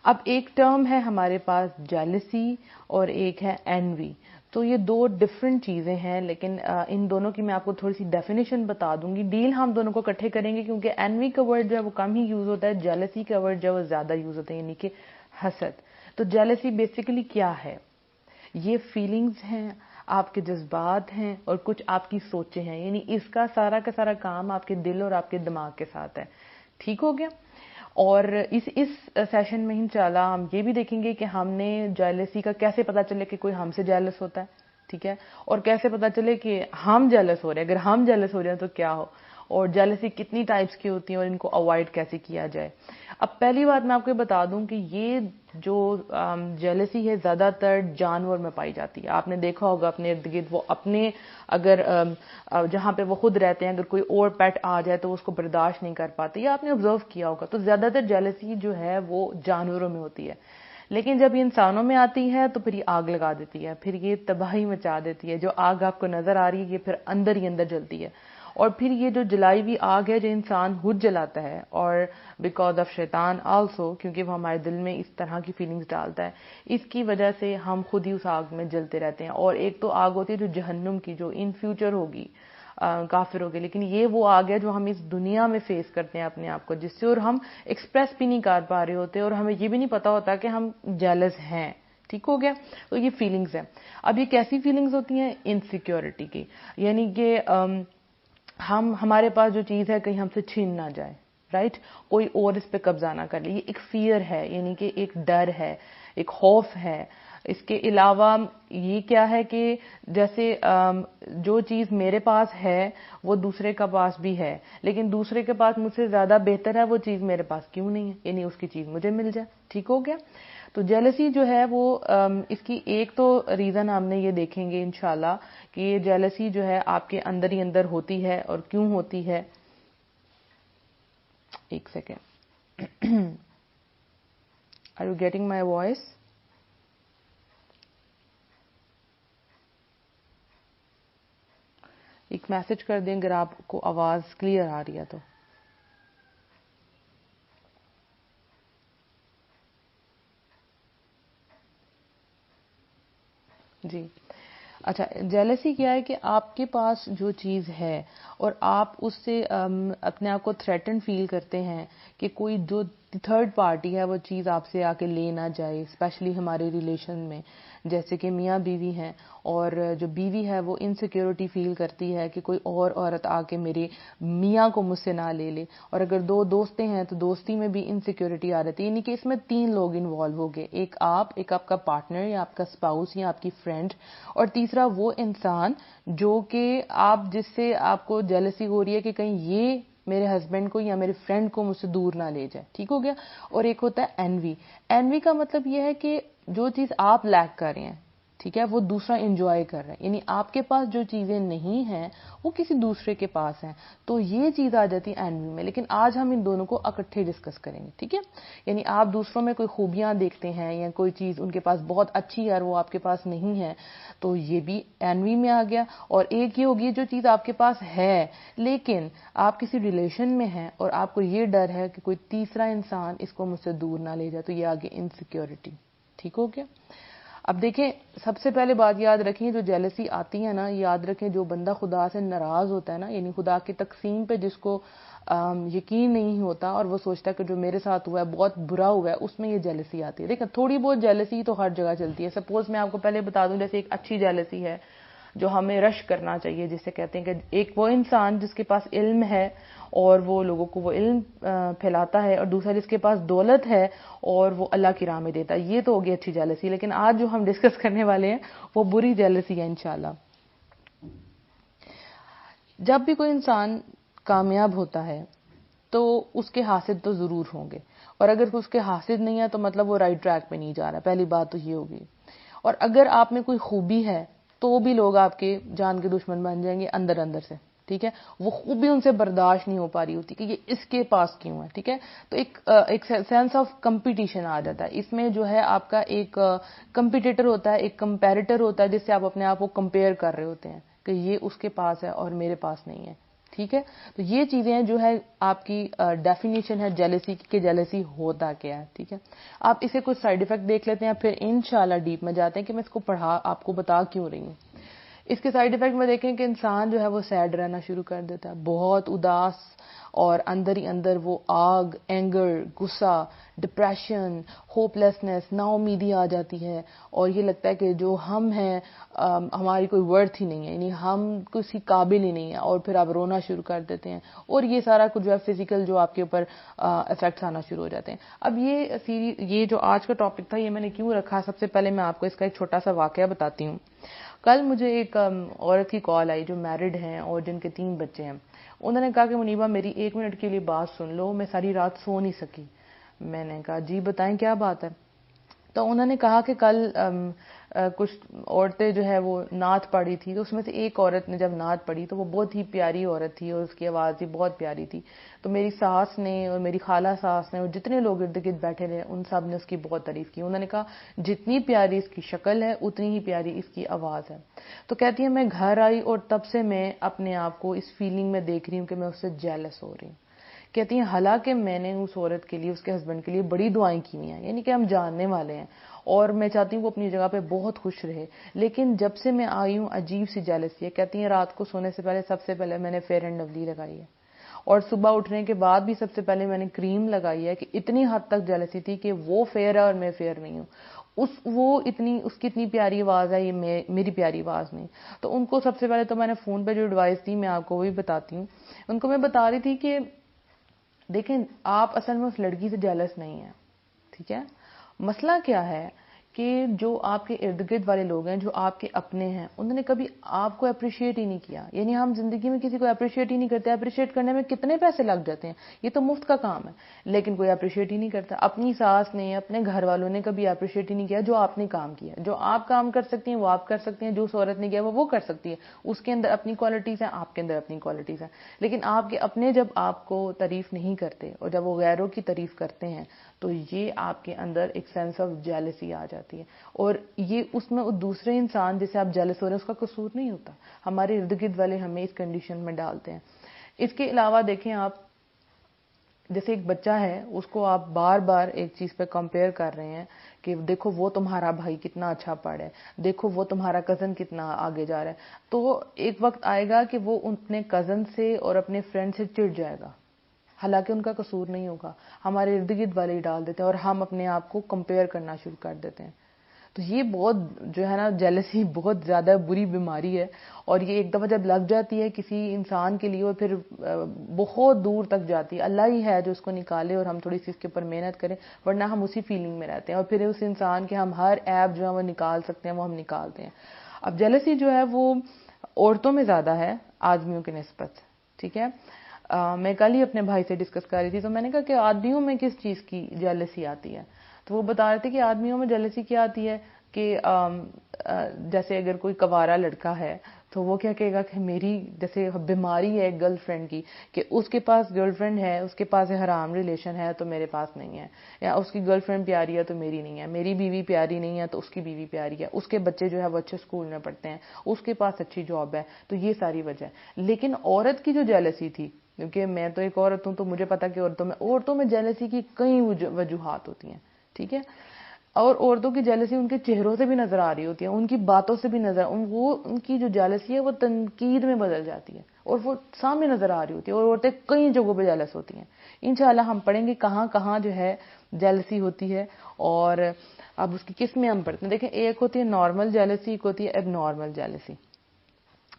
اب ایک ٹرم ہے ہمارے پاس جیلسی اور ایک ہے اینوی. تو یہ دو ڈفرینٹ چیزیں ہیں, لیکن ان دونوں کی میں آپ کو تھوڑی سی ڈیفینیشن بتا دوں گی. ڈیل ہم دونوں کو اکٹھے کریں گے کیونکہ اینوی کا ورڈ جو ہے وہ کم ہی یوز ہوتا ہے, جیلسی کا ورڈ جو ہے وہ زیادہ یوز ہوتا ہے, یعنی کہ حسد. تو جیلسی بیسیکلی کیا ہے؟ یہ فیلنگز ہیں, آپ کے جذبات ہیں اور کچھ آپ کی سوچیں ہیں, یعنی اس کا سارا کام آپ کے دل اور آپ کے دماغ کے ساتھ ہے. ٹھیک ہو گیا؟ اور اس سیشن میں انشاءاللہ ہم یہ بھی دیکھیں گے کہ ہم نے جیلسی کا کیسے پتا چلے کہ کوئی ہم سے جیلس ہوتا ہے, ٹھیک ہے, اور کیسے پتا چلے کہ ہم جیلس ہو رہے ہیں, اگر ہم جیلس ہو رہے ہیں تو کیا ہو, اور جیلسی کتنی ٹائپس کی ہوتی ہیں اور ان کو اوائڈ کیسے کیا جائے. اب پہلی بات میں آپ کو بتا دوں کہ یہ جو جیلسی ہے زیادہ تر جانور میں پائی جاتی ہے. آپ نے دیکھا ہوگا اپنے ارد گرد, وہ اپنے اگر جہاں پہ وہ خود رہتے ہیں اگر کوئی اور پیٹ آ جائے تو اس کو برداشت نہیں کر پاتے, یا آپ نے آبزرو کیا ہوگا. تو زیادہ تر جیلسی جو ہے وہ جانوروں میں ہوتی ہے, لیکن جب یہ انسانوں میں آتی ہے تو پھر یہ آگ لگا دیتی ہے, پھر یہ تباہی مچا دیتی ہے. جو آگ آپ کو نظر آ رہی ہے یہ پھر اندر ہی اندر جلتی ہے, اور پھر یہ جو جلائی ہوئی آگ ہے جو انسان خود جلاتا ہے, اور بیکاز آف شیطان آلسو, کیونکہ وہ ہمارے دل میں اس طرح کی فیلنگز ڈالتا ہے, اس کی وجہ سے ہم خود ہی اس آگ میں جلتے رہتے ہیں. اور ایک تو آگ ہوتی ہے جو جہنم کی, جو ان فیوچر ہوگی کافر ہوگی, لیکن یہ وہ آگ ہے جو ہم اس دنیا میں فیس کرتے ہیں اپنے آپ کو, جس سے اور ہم ایکسپریس بھی نہیں کر پا رہے ہوتے اور ہمیں یہ بھی نہیں پتا ہوتا کہ ہم جیلس ہیں. ٹھیک ہو گیا؟ تو یہ فیلنگز ہیں. اب یہ کیسی فیلنگز ہوتی ہیں؟ انسیکیورٹی کی, یعنی کہ ہمارے پاس جو چیز ہے کہیں ہم سے چھین نہ جائے, رائٹ, کوئی اور اس پہ قبضہ نہ کر لے. یہ ایک فیئر ہے, یعنی کہ ایک ڈر ہے, ایک خوف ہے. اس کے علاوہ یہ کیا ہے کہ جیسے جو چیز میرے پاس ہے وہ دوسرے کا پاس بھی ہے, لیکن دوسرے کے پاس مجھ سے زیادہ بہتر ہے وہ چیز میرے پاس کیوں نہیں ہے, یعنی اس کی چیز مجھے مل جائے. ٹھیک ہو گیا؟ تو جیلسی جو ہے وہ اس کی ایک تو ریزن ہم نے یہ دیکھیں گے انشاءاللہ کہ یہ جیلسی جو ہے آپ کے اندر ہی اندر ہوتی ہے, اور کیوں ہوتی ہے. ایک second, are you getting my voice? ایک میسج کر دیں اگر آپ کو آواز کلیئر آ رہی ہے تو. جی اچھا, جیلسی کیا ہے کہ آپ کے پاس جو چیز ہے اور آپ اس سے اپنے آپ کو تھریٹن فیل کرتے ہیں کہ کوئی جو تھرڈ پارٹی ہے وہ چیز آپ سے آ کے لے نہ جائے, اسپیشلی ہمارے ریلیشن میں, جیسے کہ میاں بیوی ہیں, اور جو بیوی ہے وہ انسیکیورٹی فیل کرتی ہے کہ کوئی اور عورت آ کے میرے میاں کو مجھ سے نہ لے لے, اور اگر دو دوستیں ہیں تو دوستی میں بھی انسیکیورٹی آ رہتی ہے, یعنی کہ اس میں تین لوگ انوالو ہو گئے, ایک آپ کا پارٹنر یا آپ کا اسپاؤس یا آپ کی فرینڈ, اور تیسرا وہ انسان جو کہ آپ جس سے آپ کو جیلسی ہو رہی ہے کہ کہیں یہ میرے ہسبینڈ کو یا میرے فرینڈ کو مجھ سے دور نہ لے جائے. ٹھیک ہو گیا؟ اور ایک ہوتا ہے اینوی. اینوی کا مطلب یہ ہے کہ جو چیز آپ لیک کر رہے ہیں, ٹھیک ہے, وہ دوسرا انجوائے کر رہا ہے, یعنی آپ کے پاس جو چیزیں نہیں ہیں وہ کسی دوسرے کے پاس ہیں, تو یہ چیز آ جاتی ہے اینوی میں. لیکن آج ہم ان دونوں کو اکٹھے ڈسکس کریں گے, ٹھیک ہے. یعنی آپ دوسروں میں کوئی خوبیاں دیکھتے ہیں یا کوئی چیز ان کے پاس بہت اچھی ہے اور وہ آپ کے پاس نہیں ہے, تو یہ بھی اینوی میں آ گیا. اور ایک یہ ہوگی جو چیز آپ کے پاس ہے لیکن آپ کسی ریلیشن میں ہیں اور آپ کو یہ ڈر ہے کہ کوئی تیسرا انسان اس کو مجھ سے دور نہ لے جائے, تو یہ آگے انسیکیورٹی. ٹھیک ہو گیا؟ اب دیکھیں, سب سے پہلے بات یاد رکھیں, جو جیلسی آتی ہے نا, یاد رکھیں جو بندہ خدا سے ناراض ہوتا ہے نا, یعنی خدا کی تقسیم پہ جس کو یقین نہیں ہوتا اور وہ سوچتا ہے کہ جو میرے ساتھ ہوا ہے بہت برا ہوا ہے, اس میں یہ جیلسی آتی ہے. دیکھیں تھوڑی بہت جیلسی تو ہر جگہ چلتی ہے. سپوز میں آپ کو پہلے بتا دوں, جیسے ایک اچھی جیلسی ہے جو ہمیں رش کرنا چاہیے, جسے کہتے ہیں کہ ایک وہ انسان جس کے پاس علم ہے اور وہ لوگوں کو وہ علم پھیلاتا ہے, اور دوسرا جس کے پاس دولت ہے اور وہ اللہ کی راہ میں دیتا ہے. یہ تو ہوگی اچھی جیلسی. لیکن آج جو ہم ڈسکس کرنے والے ہیں وہ بری جیلسی ہے انشاءاللہ. جب بھی کوئی انسان کامیاب ہوتا ہے تو اس کے حاسد تو ضرور ہوں گے, اور اگر اس کے حاسد نہیں ہے تو مطلب وہ رائٹ ٹریک پہ نہیں جا رہا. پہلی بات تو یہ ہوگی. اور اگر آپ میں کوئی خوبی ہے تو بھی لوگ آپ کے جان کے دشمن بن جائیں گے اندر اندر سے, ٹھیک ہے. وہ خوبی ان سے برداشت نہیں ہو پا رہی ہوتی کہ یہ اس کے پاس کیوں ہے, ٹھیک ہے. تو ایک سینس آف کمپٹیشن آ جاتا ہے. اس میں جو ہے آپ کا ایک کمپٹیٹر ہوتا ہے, ایک کمپیریٹر ہوتا ہے, جس سے آپ اپنے آپ کو کمپیئر کر رہے ہوتے ہیں کہ یہ اس کے پاس ہے اور میرے پاس نہیں ہے, ٹھیک ہے. تو یہ چیزیں جو ہے آپ کی ڈیفینیشن ہے جیلسی کی کہ جیلسی ہوتا کیا ہے. ٹھیک ہے, آپ اسے کچھ سائیڈ افیکٹ دیکھ لیتے ہیں, پھر انشاءاللہ ڈیپ میں جاتے ہیں کہ میں اس کو پڑھا آپ کو بتا کیوں رہی ہوں. اس کے سائیڈ افیکٹ میں دیکھیں کہ انسان جو ہے وہ سیڈ رہنا شروع کر دیتا ہے, بہت اداس, اور اندر ہی اندر وہ آگ, اینگر, غصہ, ڈپریشن, ہوپ لیسنس, نا امیدی آ جاتی ہے, اور یہ لگتا ہے کہ جو ہم ہیں ہماری کوئی ورتھ ہی نہیں ہے, یعنی ہم کسی قابل ہی نہیں ہے, اور پھر آپ رونا شروع کر دیتے ہیں, اور یہ سارا کچھ جو ہے فزیکل جو آپ کے اوپر افیکٹس آنا شروع ہو جاتے ہیں. اب یہ جو آج کا ٹاپک تھا یہ میں نے کیوں رکھا, سب سے پہلے میں آپ کو اس کا ایک چھوٹا سا واقعہ بتاتی ہوں. کل مجھے ایک عورت کی کال آئی جو میرڈ ہیں اور جن کے 3 بچے ہیں. انہوں نے کہا کہ منیبہ میری 1 منٹ کے لیے بات سن لو, میں ساری رات سو نہیں سکی. میں نے کہا جی بتائیں کیا بات ہے. تو انہوں نے کہا کہ کل کچھ عورتیں جو ہے وہ نعت پڑھی تھی, تو اس میں سے ایک عورت نے جب نعت پڑھی تو وہ بہت ہی پیاری عورت تھی اور اس کی آواز بھی بہت پیاری تھی. تو میری ساس نے اور میری خالہ ساس نے اور جتنے لوگ ارد گرد بیٹھے رہے ان سب نے اس کی بہت تعریف کی. انہوں نے کہا جتنی پیاری اس کی شکل ہے اتنی ہی پیاری اس کی آواز ہے. تو کہتی ہے میں گھر آئی اور تب سے میں اپنے آپ کو اس فیلنگ میں دیکھ رہی ہوں کہ میں اس سے جیلس ہو رہی ہوں. کہتی ہیں حالانکہ میں نے اس عورت کے لیے اس کے ہسبینڈ کے لیے بڑی دعائیں کی ہیں, یعنی کہ ہم جاننے والے ہیں اور میں چاہتی ہوں وہ اپنی جگہ پہ بہت خوش رہے, لیکن جب سے میں آئی ہوں عجیب سی جیلسی ہے. کہتی ہیں رات کو سونے سے پہلے سب سے پہلے میں نے فیئر اینڈ لولی لگائی ہے, اور صبح اٹھنے کے بعد بھی سب سے پہلے میں نے کریم لگائی ہے, کہ اتنی حد تک جیلسی تھی کہ وہ فیئر ہے اور میں فیئر نہیں ہوں. اس کی اتنی پیاری آواز ہے, یہ میری پیاری آواز نہیں. تو ان کو سب سے پہلے تو میں نے فون پہ جو ایڈوائس دی میں آپ کو وہی بتاتی ہوں. ان کو میں بتا رہی تھی کہ دیکھیں آپ اصل میں اس لڑکی سے جیلس نہیں ہیں. ٹھیک ہے, مسئلہ کیا ہے کہ جو آپ کے ارد گرد والے لوگ ہیں جو آپ کے اپنے ہیں انہوں نے کبھی آپ کو اپریشیٹ ہی نہیں کیا. یعنی ہم زندگی میں کسی کو اپریشیٹ ہی نہیں کرتے. اپریشیٹ کرنے میں کتنے پیسے لگ جاتے ہیں, یہ تو مفت کا کام ہے, لیکن کوئی اپریشیٹ ہی نہیں کرتا. اپنی ساس نے اپنے گھر والوں نے کبھی اپریشیٹ ہی نہیں کیا جو آپ نے کام کیا. جو آپ کام کر سکتی ہیں وہ آپ کر سکتے ہیں, جو اس عورت نے کیا وہ کر سکتی ہے. اس کے اندر اپنی کوالٹیز ہیں, آپ کے اندر اپنی کوالٹیز ہیں, لیکن آپ کے اپنے جب آپ کو تعریف نہیں کرتے اور جب وہ غیروں کی تعریف کرتے ہیں تو یہ آپ کے اندر ایک سینس آف جیلسی آ جاتی ہے. اور یہ اس میں دوسرے انسان جیسے آپ جیلس ہو رہے ہیں اس کا قصور نہیں ہوتا, ہمارے ارد گرد والے ہمیں اس کنڈیشن میں ڈالتے ہیں. اس کے علاوہ دیکھیں آپ جیسے ایک بچہ ہے اس کو آپ بار بار ایک چیز پہ کمپیئر کر رہے ہیں کہ دیکھو وہ تمہارا بھائی کتنا اچھا پڑھا ہے, دیکھو وہ تمہارا کزن کتنا آگے جا رہا ہے, تو ایک وقت آئے گا کہ وہ اپنے کزن سے اور اپنے فرینڈ سے چڑ جائے گا, حالانکہ ان کا قصور نہیں ہوگا. ہمارے ارد گرد والے ڈال دیتے ہیں اور ہم اپنے آپ کو کمپیئر کرنا شروع کر دیتے ہیں. تو یہ بہت جو ہے نا جیلسی بہت زیادہ بری بیماری ہے, اور یہ ایک دفعہ جب لگ جاتی ہے کسی انسان کے لیے اور پھر بہت دور تک جاتی ہے. اللہ ہی ہے جو اس کو نکالے اور ہم تھوڑی سی اس کے اوپر محنت کریں, ورنہ ہم اسی فیلنگ میں رہتے ہیں اور پھر اس انسان کے ہم ہر ایپ جو ہے وہ نکال سکتے ہیں وہ ہم نکالتے ہیں. اب جیلسی جو ہے وہ عورتوں میں زیادہ ہے آدمیوں کی نسبت. ٹھیک ہے, میں کل ہی اپنے بھائی سے ڈسکس کر رہی تھی تو میں نے کہا کہ آدمیوں میں کس چیز کی جیلسی آتی ہے. تو وہ بتا رہے تھے کہ آدمیوں میں جیلسی کیا آتی ہے کہ جیسے اگر کوئی کوارا لڑکا ہے تو وہ کیا کہے گا کہ میری جیسے بیماری ہے گرل فرینڈ کی کہ اس کے پاس گرل فرینڈ ہے, اس کے پاس حرام ریلیشن ہے تو میرے پاس نہیں ہے, یا اس کی گرل فرینڈ پیاری ہے تو میری نہیں ہے, میری بیوی پیاری نہیں ہے تو اس کی بیوی پیاری ہے, اس کے بچے جو ہے وہ اچھے اسکول میں پڑھتے ہیں, اس کے پاس اچھی جاب ہے, تو یہ ساری وجہ ہے. لیکن عورت کی جو جیلسی تھی, کیونکہ میں تو ایک عورت ہوں تو مجھے پتا کہ عورتوں میں جیلسی کی کئی وجوہات ہوتی ہیں. ٹھیک ہے, اور عورتوں کی جیلسی ان کے چہروں سے بھی نظر آ رہی ہوتی ہے, ان کی باتوں سے بھی نظر, ان کی جو جیلسی ہے وہ تنقید میں بدل جاتی ہے اور وہ سامنے نظر آ رہی ہوتی ہے, اور عورتیں کئی جگہوں پہ جیلس ہوتی ہیں. انشاءاللہ ہم پڑھیں گے کہاں کہاں جو ہے جیلسی ہوتی ہے اور اب اس کی قسمیں ہم پڑھتے ہیں. دیکھیں ایک ہوتی ہے نارمل جیلسی, ایک ہوتی ہے ایب نارمل جیلسی.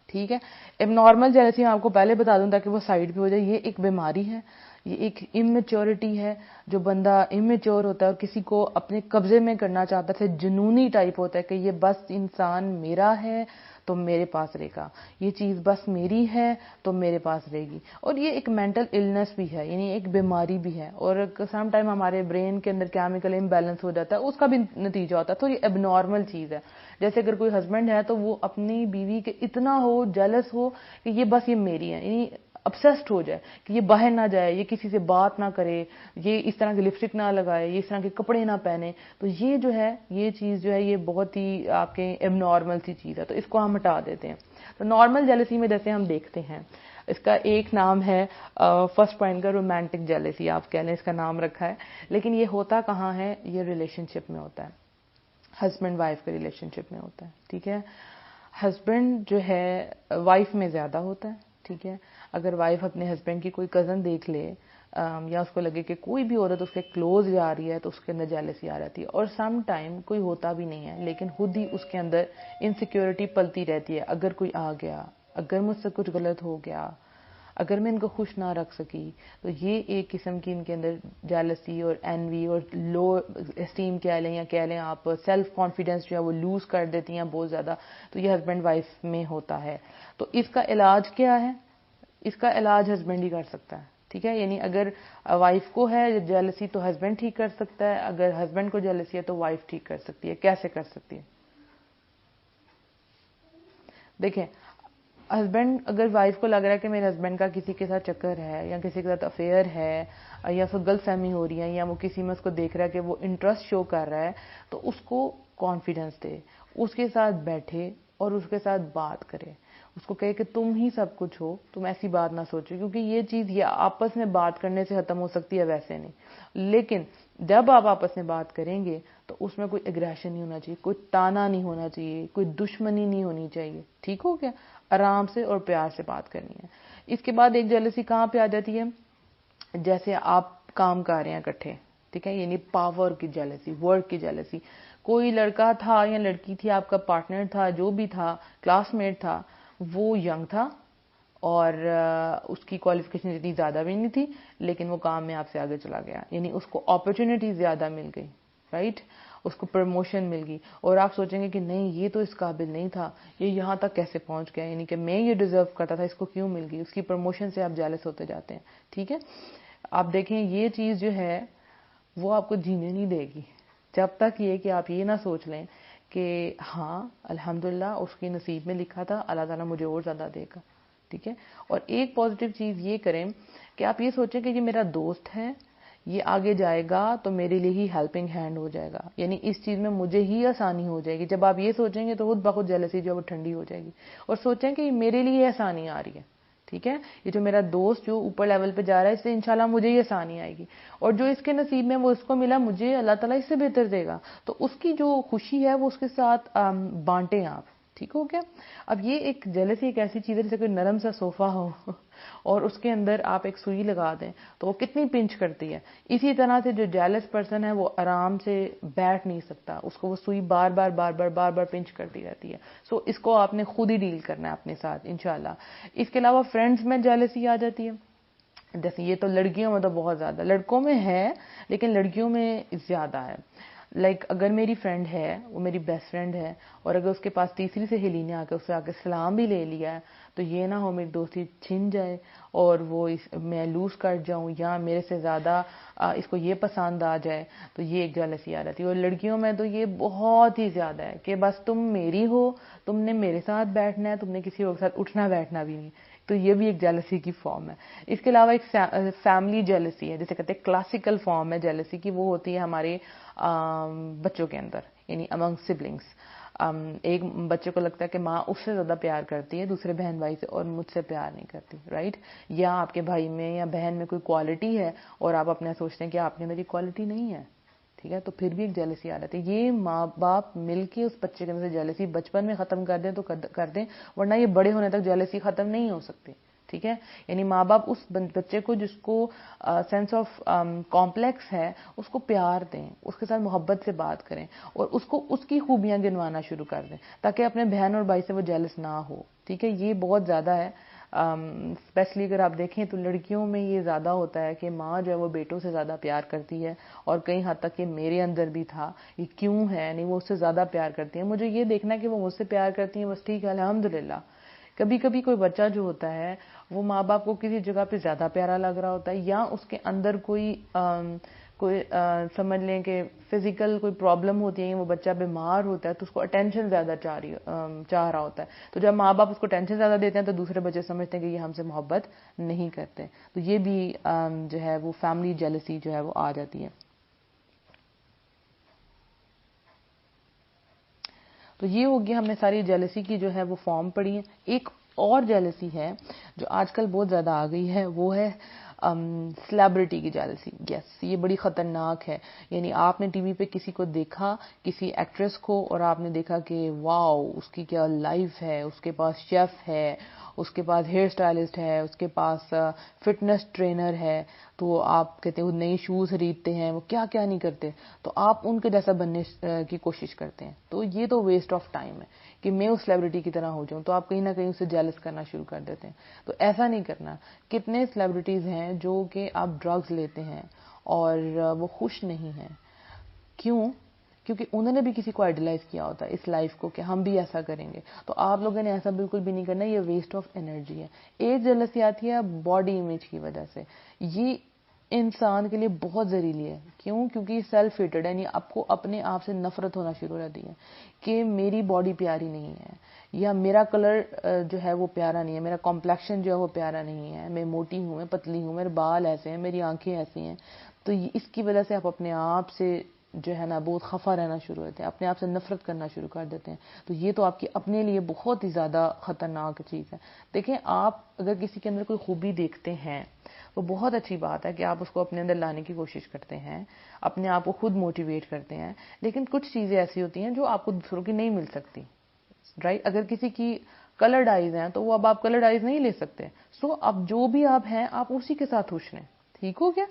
ٹھیک ہے, ایب نارمل جیلسی میں آپ کو پہلے بتا دوں تاکہ وہ سائڈ پہ ہو جائے. یہ ایک بیماری ہے, یہ ایک امیچورٹی ہے. جو بندہ امیچور ہوتا ہے اور کسی کو اپنے قبضے میں کرنا چاہتا ہے, جنونی ٹائپ ہوتا ہے کہ یہ بس انسان میرا ہے تو میرے پاس رہے گا, یہ چیز بس میری ہے تو میرے پاس رہے گی. اور یہ ایک مینٹل النس بھی ہے, یعنی ایک بیماری بھی ہے, اور سم ٹائم ہمارے برین کے اندر کیمیکل امبیلنس ہو جاتا ہے, اس کا بھی نتیجہ ہوتا ہے. تو یہ اب نارمل چیز ہے. جیسے اگر کوئی ہسبینڈ ہے تو وہ اپنی بیوی کے اتنا ہو جیلس ہو کہ یہ بس یہ میری ہے, یعنی obsessed ہو جائے کہ یہ باہر نہ جائے, یہ کسی سے بات نہ کرے, یہ اس طرح کی لپسٹک نہ لگائے, یہ اس طرح کے کپڑے نہ پہنے. تو یہ جو ہے یہ چیز جو ہے یہ بہت ہی آپ کے اب نارمل سی چیز ہے, تو اس کو ہم ہٹا دیتے ہیں. تو نارمل جیلسی میں جیسے ہم دیکھتے ہیں اس کا ایک نام ہے فرسٹ پوائنٹ کا رومانٹک جیلسی آپ کہہ لیں، اس کا نام رکھا ہے. لیکن یہ ہوتا کہاں ہے؟ یہ ریلیشن شپ میں ہوتا ہے، ہسبینڈ وائف کے ریلیشن شپ میں ہوتا ہے. ٹھیک ہے، ہسبینڈ جو ہے وائف میں زیادہ ہوتا ہے. ٹھیک ہے، اگر وائف اپنے ہسبینڈ کی کوئی کزن دیکھ لے یا اس کو لگے کہ کوئی بھی عورت اس کے کلوز جا رہی ہے تو اس کے اندر جیلسی آ جاتی ہے. اور سم ٹائم کوئی ہوتا بھی نہیں ہے لیکن خود ہی اس کے اندر انسیکیورٹی پلتی رہتی ہے. اگر کوئی آ گیا، اگر مجھ سے کچھ غلط ہو گیا، اگر میں ان کو خوش نہ رکھ سکی، تو یہ ایک قسم کی ان کے اندر جیلسی اور اینوی اور لو اسٹیم کہہ لیں یا کہہ لیں آپ سیلف کانفیڈنس جو ہے وہ لوز کر دیتی ہیں بہت زیادہ. تو یہ ہسبینڈ وائف میں ہوتا ہے. تو اس کا علاج کیا ہے؟ اس کا علاج ہسبینڈ ہی کر سکتا ہے. ٹھیک ہے، یعنی اگر وائف کو ہے جیلسی تو ہسبینڈ ٹھیک کر سکتا ہے، اگر ہسبینڈ کو جیلسی ہے تو وائف ٹھیک کر سکتی ہے. کیسے کر سکتی ہے؟ دیکھیں، ہسبینڈ اگر وائف کو لگ رہا ہے کہ میرے ہسبینڈ کا کسی کے ساتھ چکر ہے یا کسی کے ساتھ افیئر ہے یا اس کو غلط فہمی ہو رہی ہے یا وہ کسی میں اس کو دیکھ رہا ہے کہ وہ انٹرسٹ شو کر رہا ہے، تو اس کو کانفیڈنس دے، اس کے ساتھ بیٹھے اور اس کے ساتھ بات کرے. اس کو کہے کہ تم ہی سب کچھ ہو، تم ایسی بات نہ سوچو، کیونکہ یہ چیز یہ آپس میں بات کرنے سے ختم ہو سکتی ہے، ویسے نہیں. لیکن جب آپ آپس میں بات کریں گے تو اس میں کوئی اگریشن نہیں ہونا چاہیے، کوئی تانا نہیں ہونا چاہیے، کوئی دشمنی نہیں ہونی چاہیے. ٹھیک ہو گیا؟ آرام سے اور پیار سے بات کرنی ہے. اس کے بعد ایک جیلسی کہاں پہ آ جاتی ہے؟ جیسے آپ کام کر رہے ہیں اکٹھے، ٹھیک ہے، یعنی پاور کی جیلسی، ورک کی جیلسی. کوئی لڑکا تھا یا لڑکی تھی، آپ کا پارٹنر تھا، جو بھی تھا، کلاس میٹ تھا، وہ ینگ تھا اور اس کی کوالیفیکیشن اتنی زیادہ بھی نہیں تھی، لیکن وہ کام میں آپ سے آگے چلا گیا، یعنی اس کو اپرچونٹی زیادہ مل گئی، رائٹ، اس کو پروموشن مل گئی. اور آپ سوچیں گے کہ نہیں یہ تو اس قابل نہیں تھا، یہ یہاں تک کیسے پہنچ گیا، یعنی کہ میں یہ ڈیزرو کرتا تھا، اس کو کیوں مل گئی. اس کی پروموشن سے آپ جیلس ہوتے جاتے ہیں. ٹھیک ہے، آپ دیکھیں یہ چیز جو ہے وہ آپ کو جینے نہیں دے گی جب تک یہ کہ آپ یہ نہ سوچ لیں کہ ہاں الحمدللہ اس کی نصیب میں لکھا تھا، اللہ تعالیٰ مجھے اور زیادہ دے گا. ٹھیک ہے، اور ایک پازیٹیو چیز یہ کریں کہ آپ یہ سوچیں کہ یہ میرا دوست ہے، یہ آگے جائے گا تو میرے لیے ہی ہیلپنگ ہینڈ ہو جائے گا، یعنی اس چیز میں مجھے ہی آسانی ہو جائے گی. جب آپ یہ سوچیں گے تو خود بخود جیلسی جو ہے وہ ٹھنڈی ہو جائے گی، اور سوچیں کہ میرے لیے آسانی آ رہی ہے. ٹھیک ہے، یہ جو میرا دوست جو اوپر لیول پہ جا رہا ہے اس سے انشاءاللہ مجھے ہی آسانی آئے گی، اور جو اس کے نصیب میں وہ اس کو ملا مجھے اللہ تعالیٰ اس سے بہتر دے گا. تو اس کی جو خوشی ہے وہ اس کے ساتھ بانٹیں آپ. ٹھیک ہو گیا؟ اب یہ ایک جیلسی ایک ایسی چیز ہے جیسے کوئی نرم سا صوفہ ہو اور اس کے اندر آپ ایک سوئی لگا دیں تو وہ کتنی پنچ کرتی ہے. اسی طرح سے جو جیلس پرسن ہے وہ آرام سے بیٹھ نہیں سکتا، اس کو وہ سوئی بار بار بار بار بار بار پنچ کرتی رہتی ہے. سو اس کو آپ نے خود ہی ڈیل کرنا ہے اپنے ساتھ انشاءاللہ. اس کے علاوہ فرینڈز میں جیلسی آ جاتی ہے. جیسے یہ تو لڑکیوں میں تو بہت زیادہ، لڑکوں میں ہے لیکن لڑکیوں میں زیادہ ہے. لائک اگر میری فرینڈ ہے، وہ میری بیسٹ فرینڈ ہے، اور اگر اس کے پاس تیسری سہیلی نے آ کے اس سے آ کے سلام بھی لے لیا ہے تو یہ نہ ہو میری دوستی چھن جائے اور وہ میں لوز کر جاؤں یا میرے سے زیادہ اس کو یہ پسند آ جائے، تو یہ ایک جیلسی آ جاتی ہے. اور لڑکیوں میں تو یہ بہت ہی زیادہ ہے کہ بس تم میری ہو، تم نے میرے ساتھ بیٹھنا ہے، تم نے کسی اور کے ساتھ اٹھنا بیٹھنا بھی نہیں. تو یہ بھی ایک جیلسی کی فارم ہے. اس کے علاوہ ایک فیملی جیلسی ہے، جسے کہتے ہیں کلاسیکل فارم ہے جیلسی کی، وہ ہوتی ہے ہمارے بچوں کے اندر، یعنی امنگ سبلنگس. ایک بچے کو لگتا ہے کہ ماں اس سے زیادہ پیار کرتی ہے دوسرے بہن بھائی سے اور مجھ سے پیار نہیں کرتی، رائٹ. یا آپ کے بھائی میں یا بہن میں کوئی کوالٹی ہے اور آپ اپنے سوچتے ہیں کہ آپ کے اندر یہ کوالٹی نہیں ہے، ٹھیک ہے، تو پھر بھی ایک جیلسی آ جاتی ہے. یہ ماں باپ مل کے اس بچے کے اندر سے جیلسی بچپن میں ختم کر دیں تو کر دیں، ورنہ یہ بڑے ہونے تک جیلسی ختم نہیں ہو سکتی. ٹھیک ہے، یعنی ماں باپ اس بچے کو جس کو سینس آف کمپلیکس ہے اس کو پیار دیں، اس کے ساتھ محبت سے بات کریں اور اس کو اس کی خوبیاں گنوانا شروع کر دیں تاکہ اپنے بہن اور بھائی سے وہ جیلس نہ ہو. ٹھیک ہے، یہ بہت زیادہ ہے. اسپیشلی اگر آپ دیکھیں تو لڑکیوں میں یہ زیادہ ہوتا ہے کہ ماں جو ہے وہ بیٹوں سے زیادہ پیار کرتی ہے، اور کئی حد تک کہ میرے اندر بھی تھا، یہ کیوں ہے، نہیں وہ اس سے زیادہ پیار کرتی ہیں. مجھے یہ دیکھنا ہے کہ وہ مجھ سے پیار کرتی ہیں، بس ٹھیک ہے الحمدللہ. کبھی کبھی کوئی بچہ جو ہوتا ہے وہ ماں باپ کو کسی جگہ پہ زیادہ پیارا لگ رہا ہوتا ہے، یا اس کے اندر کوئی سمجھ لیں کہ فزیکل کوئی پرابلم ہوتی ہے، وہ بچہ بیمار ہوتا ہے تو اس کو اٹینشن زیادہ چاہ رہا ہوتا ہے. تو جب ماں باپ اس کو ٹینشن زیادہ دیتے ہیں تو دوسرے بچے سمجھتے ہیں کہ یہ ہم سے محبت نہیں کرتے. تو یہ بھی جو ہے وہ فیملی جیلسی جو ہے وہ آ جاتی ہے. تو یہ ہوگی ہم نے ساری جیلسی کی جو ہے وہ فارم پڑھی ہے. ایک اور جیلسی ہے جو آج کل بہت زیادہ آ گئی ہے، وہ ہے سیلیبریٹی کی جیلسی. یس، یہ بڑی خطرناک ہے. یعنی آپ نے ٹی وی پہ کسی کو دیکھا، کسی ایکٹریس کو، اور آپ نے دیکھا کہ واو اس کی کیا لائف ہے، اس کے پاس شیف ہے، اس کے پاس ہیئر سٹائلسٹ ہے، اس کے پاس فٹنس ٹرینر ہے، تو آپ کہتے ہیں وہ نئی شوز خریدتے ہیں، وہ کیا کیا نہیں کرتے، تو آپ ان کے جیسا بننے کی کوشش کرتے ہیں. تو یہ تو ویسٹ آف ٹائم ہے کہ میں اس سیلیبریٹی کی طرح ہو جاؤں. تو آپ کہیں نہ کہیں اسے جیلس کرنا شروع کر دیتے ہیں. تو ایسا نہیں کرنا. کتنے سیلیبریٹیز ہیں جو کہ آپ ڈرگز لیتے ہیں اور وہ خوش نہیں ہیں. کیوں؟ کیونکہ انہوں نے بھی کسی کو آئیڈیلائز کیا ہوتا ہے اس لائف کو کہ ہم بھی ایسا کریں گے. تو آپ لوگوں نے ایسا بالکل بھی نہیں کرنا. یہ ویسٹ آف انرجی ہے. ایک جیلسی آتی ہے باڈی امیج کی وجہ سے. یہ انسان کے لیے بہت زہریلی ہے. کیوں؟ کیونکہ یہ سیلف ہیٹڈ ہے. یعنی آپ کو اپنے آپ سے نفرت ہونا شروع ہو جاتی ہے کہ میری باڈی پیاری نہیں ہے، یا میرا کلر جو ہے وہ پیارا نہیں ہے، میرا کمپلیکشن جو ہے وہ پیارا نہیں ہے، میں موٹی ہوں، میں پتلی ہوں، میرے بال ایسے ہیں، میری آنکھیں ایسی ہیں. تو اس کی وجہ سے آپ اپنے آپ سے جو ہے نا بہت خفا رہنا شروع ہوتے ہیں، اپنے آپ سے نفرت کرنا شروع کر دیتے ہیں. تو یہ تو آپ کی اپنے لیے بہت ہی زیادہ خطرناک چیز ہے. دیکھیں، آپ اگر کسی کے اندر کوئی خوبی دیکھتے ہیں، وہ بہت اچھی بات ہے کہ آپ اس کو اپنے اندر لانے کی کوشش کرتے ہیں، اپنے آپ کو خود موٹیویٹ کرتے ہیں. لیکن کچھ چیزیں ایسی ہوتی ہیں جو آپ کو دوسروں کی نہیں مل سکتی، رائٹ؟ اگر کسی کی کلرڈ آئیز ہیں تو وہ اب آپ کلرڈ آئیز نہیں لے سکتے. سو اب جو بھی آپ ہیں آپ اسی کے ساتھ خوش رہیں. ٹھیک ہو گیا؟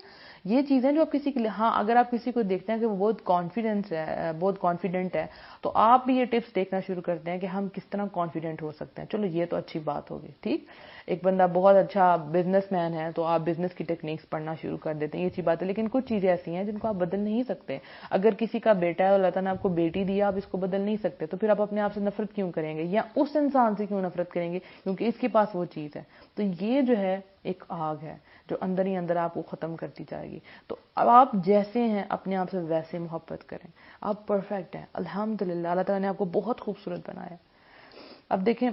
یہ چیزیں جو آپ کسی کے لیے، ہاں اگر آپ کسی کو دیکھتے ہیں کہ وہ بہت کانفیڈنٹ ہے، تو آپ بھی یہ ٹپس دیکھنا شروع کرتے ہیں کہ ہم کس طرح کانفیڈنٹ ہو سکتے ہیں. چلو یہ تو اچھی بات ہوگی. ٹھیک، ایک بندہ بہت اچھا بزنس مین ہے تو آپ بزنس کی ٹیکنیکس پڑھنا شروع کر دیتے ہیں، یہ اچھی بات ہے. لیکن کچھ چیزیں ایسی ہیں جن کو آپ بدل نہیں سکتے. اگر کسی کا بیٹا ہے اور اللہ تعالیٰ نے آپ کو بیٹی دی، آپ اس کو بدل نہیں سکتے، تو پھر آپ اپنے آپ سے نفرت کیوں کریں گے، یا اس انسان سے کیوں نفرت کریں گے کیونکہ اس کے پاس وہ چیز ہے. تو یہ جو ہے ایک آگ ہے جو اندر ہی اندر آپ کو ختم کرتی جائے گی. تو اب آپ جیسے ہیں اپنے آپ سے ویسے محبت کریں. آپ پرفیکٹ ہیں الحمدللہ، اللہ تعالیٰ نے آپ کو بہت خوبصورت بنایا. اب دیکھیں،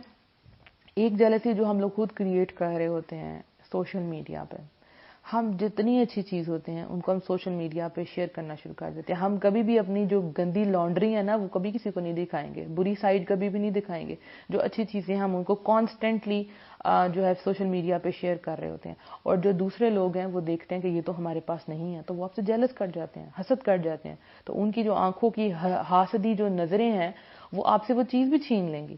ایک جیلسی جو ہم لوگ خود کریٹ کر رہے ہوتے ہیں سوشل میڈیا پہ. ہم جتنی اچھی چیز ہوتے ہیں ان کو ہم سوشل میڈیا پہ شیئر کرنا شروع کر دیتے ہیں. ہم کبھی بھی اپنی جو گندی لانڈری ہے نا وہ کبھی کسی کو نہیں دکھائیں گے، بری سائڈ کبھی بھی نہیں دکھائیں گے. جو اچھی چیزیں ہم ان کو کانسٹنٹلی جو ہے سوشل میڈیا پہ شیئر کر رہے ہوتے ہیں. اور جو دوسرے لوگ ہیں وہ دیکھتے ہیں کہ یہ تو ہمارے پاس نہیں ہے، تو وہ آپ سے جیلس کر جاتے ہیں، حسد کر جاتے ہیں. تو ان کی جو آنکھوں کی حاسدی جو نظریں ہیں وہ آپ سے وہ چیز بھی چھین لیں گی.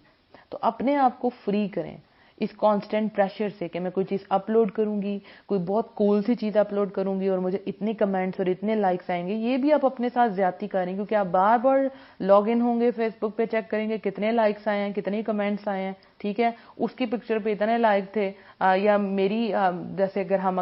تو اپنے آپ کو فری کریں اس کانسٹنٹ پریشر سے کہ میں کوئی چیز اپلوڈ کروں گی، کوئی بہت کول سی چیز اپلوڈ کروں گی اور مجھے اتنے کمنٹس اور اتنے لائکس آئیں گے. یہ بھی آپ اپنے ساتھ زیادتی کریں کیونکہ آپ بار بار لاگ ان ہوں گے فیس بک پہ، چیک کریں گے کتنے لائکس آئے ہیں، کتنے کمنٹس آئے ہیں. ٹھیک ہے، اس کی پکچر پہ اتنے لائک تھے، یا میری جیسے اگر ہم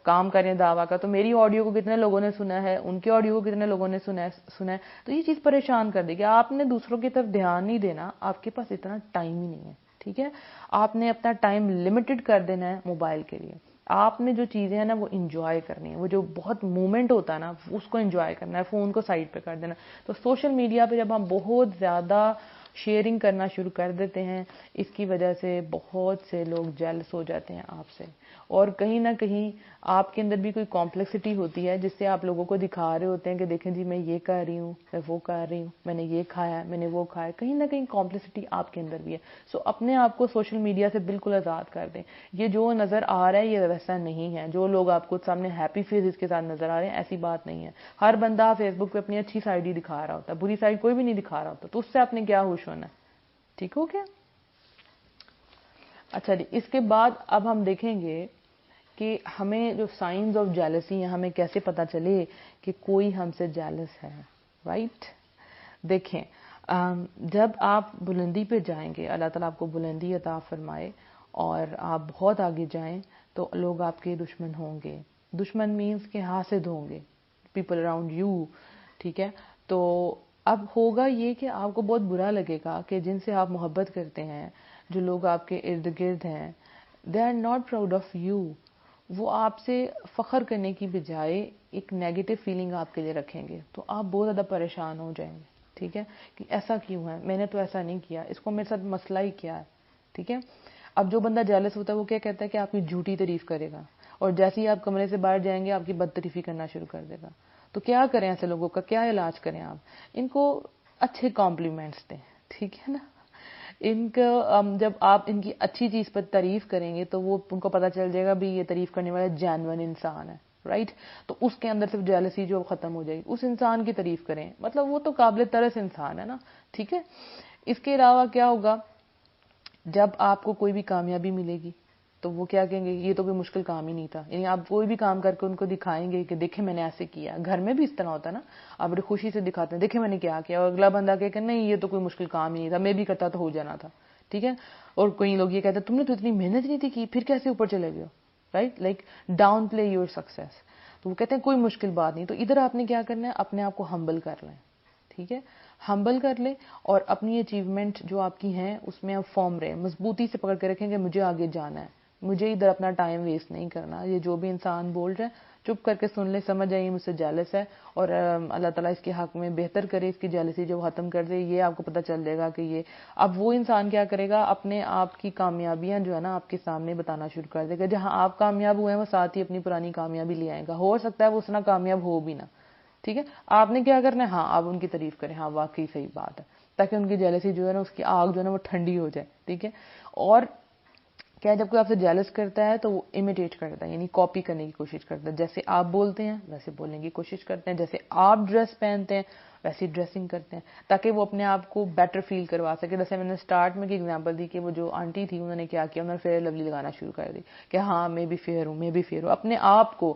کام کریں دعویٰ کا تو میری آڈیو کو کتنے لوگوں نے سنا ہے، ان کے آڈیو کو کتنے لوگوں نے سنا ہے. تو یہ چیز پریشان کر دے گی. آپ نے دوسروں کی طرف دھیان نہیں دینا، آپ کے پاس اتنا ٹائم ہی نہیں ہے. ٹھیک ہے، آپ نے اپنا ٹائم لمیٹڈ کر دینا ہے موبائل کے لیے. آپ نے جو چیزیں ہیں نا وہ انجوائے کرنی ہے، وہ جو بہت مومنٹ ہوتا ہے نا اس کو انجوائے کرنا ہے، فون کو سائڈ پہ کر دینا. تو سوشل میڈیا پہ جب ہم بہت زیادہ شیئرنگ کرنا شروع کر دیتے ہیں، اس کی وجہ سے بہت سے لوگ جیلس ہو جاتے ہیں آپ سے. اور کہیں نہ کہیں آپ کے اندر بھی کوئی کمپلیکسٹی ہوتی ہے جس سے آپ لوگوں کو دکھا رہے ہوتے ہیں کہ دیکھیں جی میں یہ کر رہی ہوں، میں وہ کر رہی ہوں، میں نے یہ کھایا، میں نے وہ کھایا. کہیں نہ کہیں کمپلیکسٹی آپ کے اندر بھی ہے. سو اپنے آپ کو سوشل میڈیا سے بالکل آزاد کر دیں. یہ جو نظر آ رہا ہے یہ ویسا نہیں ہے. جو لوگ آپ کو سامنے ہیپی فیسز کے ساتھ نظر آ رہے ہیں ایسی بات نہیں ہے. ہر بندہ فیس بک پہ اپنی اچھی سائڈ ہی دکھا رہا ہوتا ہے، بری سائڈ کوئی بھی نہیں دکھا رہا ہوتا. تو اس سے آپ نے کیا خوش ہونا ہے؟ ٹھیک ہو گیا؟ اچھا جی، اس کے بعد اب ہم دیکھیں گے کہ ہمیں جو سائنز آف جیلسی ہیں ہمیں کیسے پتا چلے کہ کوئی ہم سے جیلس ہے. رائٹ؟ دیکھیں، جب آپ بلندی پہ جائیں گے، اللہ تعالیٰ آپ کو بلندی عطا فرمائے اور آپ بہت آگے جائیں تو لوگ آپ کے دشمن ہوں گے. دشمن مینز کہ حاسد ہوں گے، پیپل اراؤنڈ یو. ٹھیک ہے، تو اب ہوگا یہ کہ آپ کو بہت برا لگے گا کہ جن سے آپ محبت کرتے ہیں، جو لوگ آپ کے ارد گرد ہیں، they are not proud of you. وہ آپ سے فخر کرنے کی بجائے ایک نیگیٹو فیلنگ آپ کے لیے رکھیں گے. تو آپ بہت زیادہ پریشان ہو جائیں گے. ٹھیک ہے، کہ ایسا کیوں ہے، میں نے تو ایسا نہیں کیا، اس کو میرے ساتھ مسئلہ ہی کیا ہے. ٹھیک ہے، اب جو بندہ جیلس ہوتا ہے وہ کیا کہتا ہے کہ آپ کی جھوٹی تعریف کرے گا، اور جیسے ہی آپ کمرے سے باہر جائیں گے آپ کی بد تعریفی کرنا شروع کر دے گا. تو کیا کریں ایسے لوگوں کا، کیا علاج کریں؟ آپ ان کو اچھے کمپلیمنٹس دیں. ٹھیک ہے نا، ان کا جب آپ ان کی اچھی چیز پر تعریف کریں گے تو وہ ان کو پتا چل جائے گا بھی یہ تعریف کرنے والا جینوئن انسان ہے، رائٹ. تو اس کے اندر صرف جیلسی جو ختم ہو جائے گی. اس انسان کی تعریف کریں، مطلب وہ تو قابل ترس انسان ہے نا. ٹھیک ہے. اس کے علاوہ کیا ہوگا، جب آپ کو کوئی بھی کامیابی ملے گی تو وہ کیا کہیں گے، یہ تو کوئی مشکل کام ہی نہیں تھا. یعنی آپ کوئی بھی کام کر کے ان کو دکھائیں گے کہ دیکھیں میں نے ایسے کیا. گھر میں بھی اس طرح ہوتا ہے نا، آپ بڑی خوشی سے دکھاتے ہیں دیکھیں میں نے کیا کیا، اور اگلا بندہ کہ نہیں یہ تو کوئی مشکل کام ہی نہیں تھا، میں بھی کرتا تو ہو جانا تھا. ٹھیک ہے. اور کوئی لوگ یہ کہتے ہیں تم نے تو اتنی محنت نہیں تھی کی، پھر کیسے اوپر چلے گئے ہو، right. Like down play your success. تو وہ کہتے ہیں کوئی مشکل بات نہیں. تو ادھر آپ نے کیا کرنا ہے، اپنے آپ کو ہمبل کر لیں. ٹھیک ہے. ہمبل کر لیں اور اپنی اچیومنٹ جو آپ کی ہیں اس میں آپ فارم رہیں، مضبوطی سے پکڑ کے رکھیں کہ مجھے آگے جانا ہے، مجھے ادھر اپنا ٹائم ویسٹ نہیں کرنا. یہ جو بھی انسان بول رہا ہے چپ کر کے سن لے، سمجھ جائیے مجھ سے جیلس ہے، اور اللہ تعالیٰ اس کے حق میں بہتر کرے، اس کی جیلسی جو ختم کر دے. یہ آپ کو پتہ چل جائے گا کہ یہ اب وہ انسان کیا کرے گا، اپنے آپ کی کامیابیاں جو ہے نا آپ کے سامنے بتانا شروع کر دے گا. جہاں آپ کامیاب ہوئے ہیں وہ ساتھ ہی اپنی پرانی کامیابی لے آئے گا. ہو سکتا ہے وہ اتنا کامیاب ہو بھی نہ. ٹھیک ہے. آپ نے کیا کرنا ہے، ہاں آپ ان کی تعریف کریں، ہاں واقعی صحیح بات ہے، تاکہ ان کی جیلسی جو ہے نا اس کی آگ جو ہے نا وہ ٹھنڈی ہو جائے. ٹھیک ہے. اور کیا جب کوئی آپ سے جیلس کرتا ہے تو وہ امیٹیٹ کرتا ہے، یعنی کاپی کرنے کی کوشش کرتا ہے. جیسے آپ بولتے ہیں ویسے بولنے کی کوشش کرتے ہیں، جیسے آپ ڈریس پہنتے ہیں ویسی ڈریسنگ کرتے ہیں، تاکہ وہ اپنے آپ کو بیٹر فیل کروا سکے. جیسے میں نے سٹارٹ میں کی ایگزامپل دی کہ وہ جو آنٹی تھی انہوں نے کیا کیا، انہوں نے فیئر لولی لگانا شروع کر دی کہ ہاں میں بھی فیئر ہوں، میں بھی فیئر ہوں. اپنے آپ کو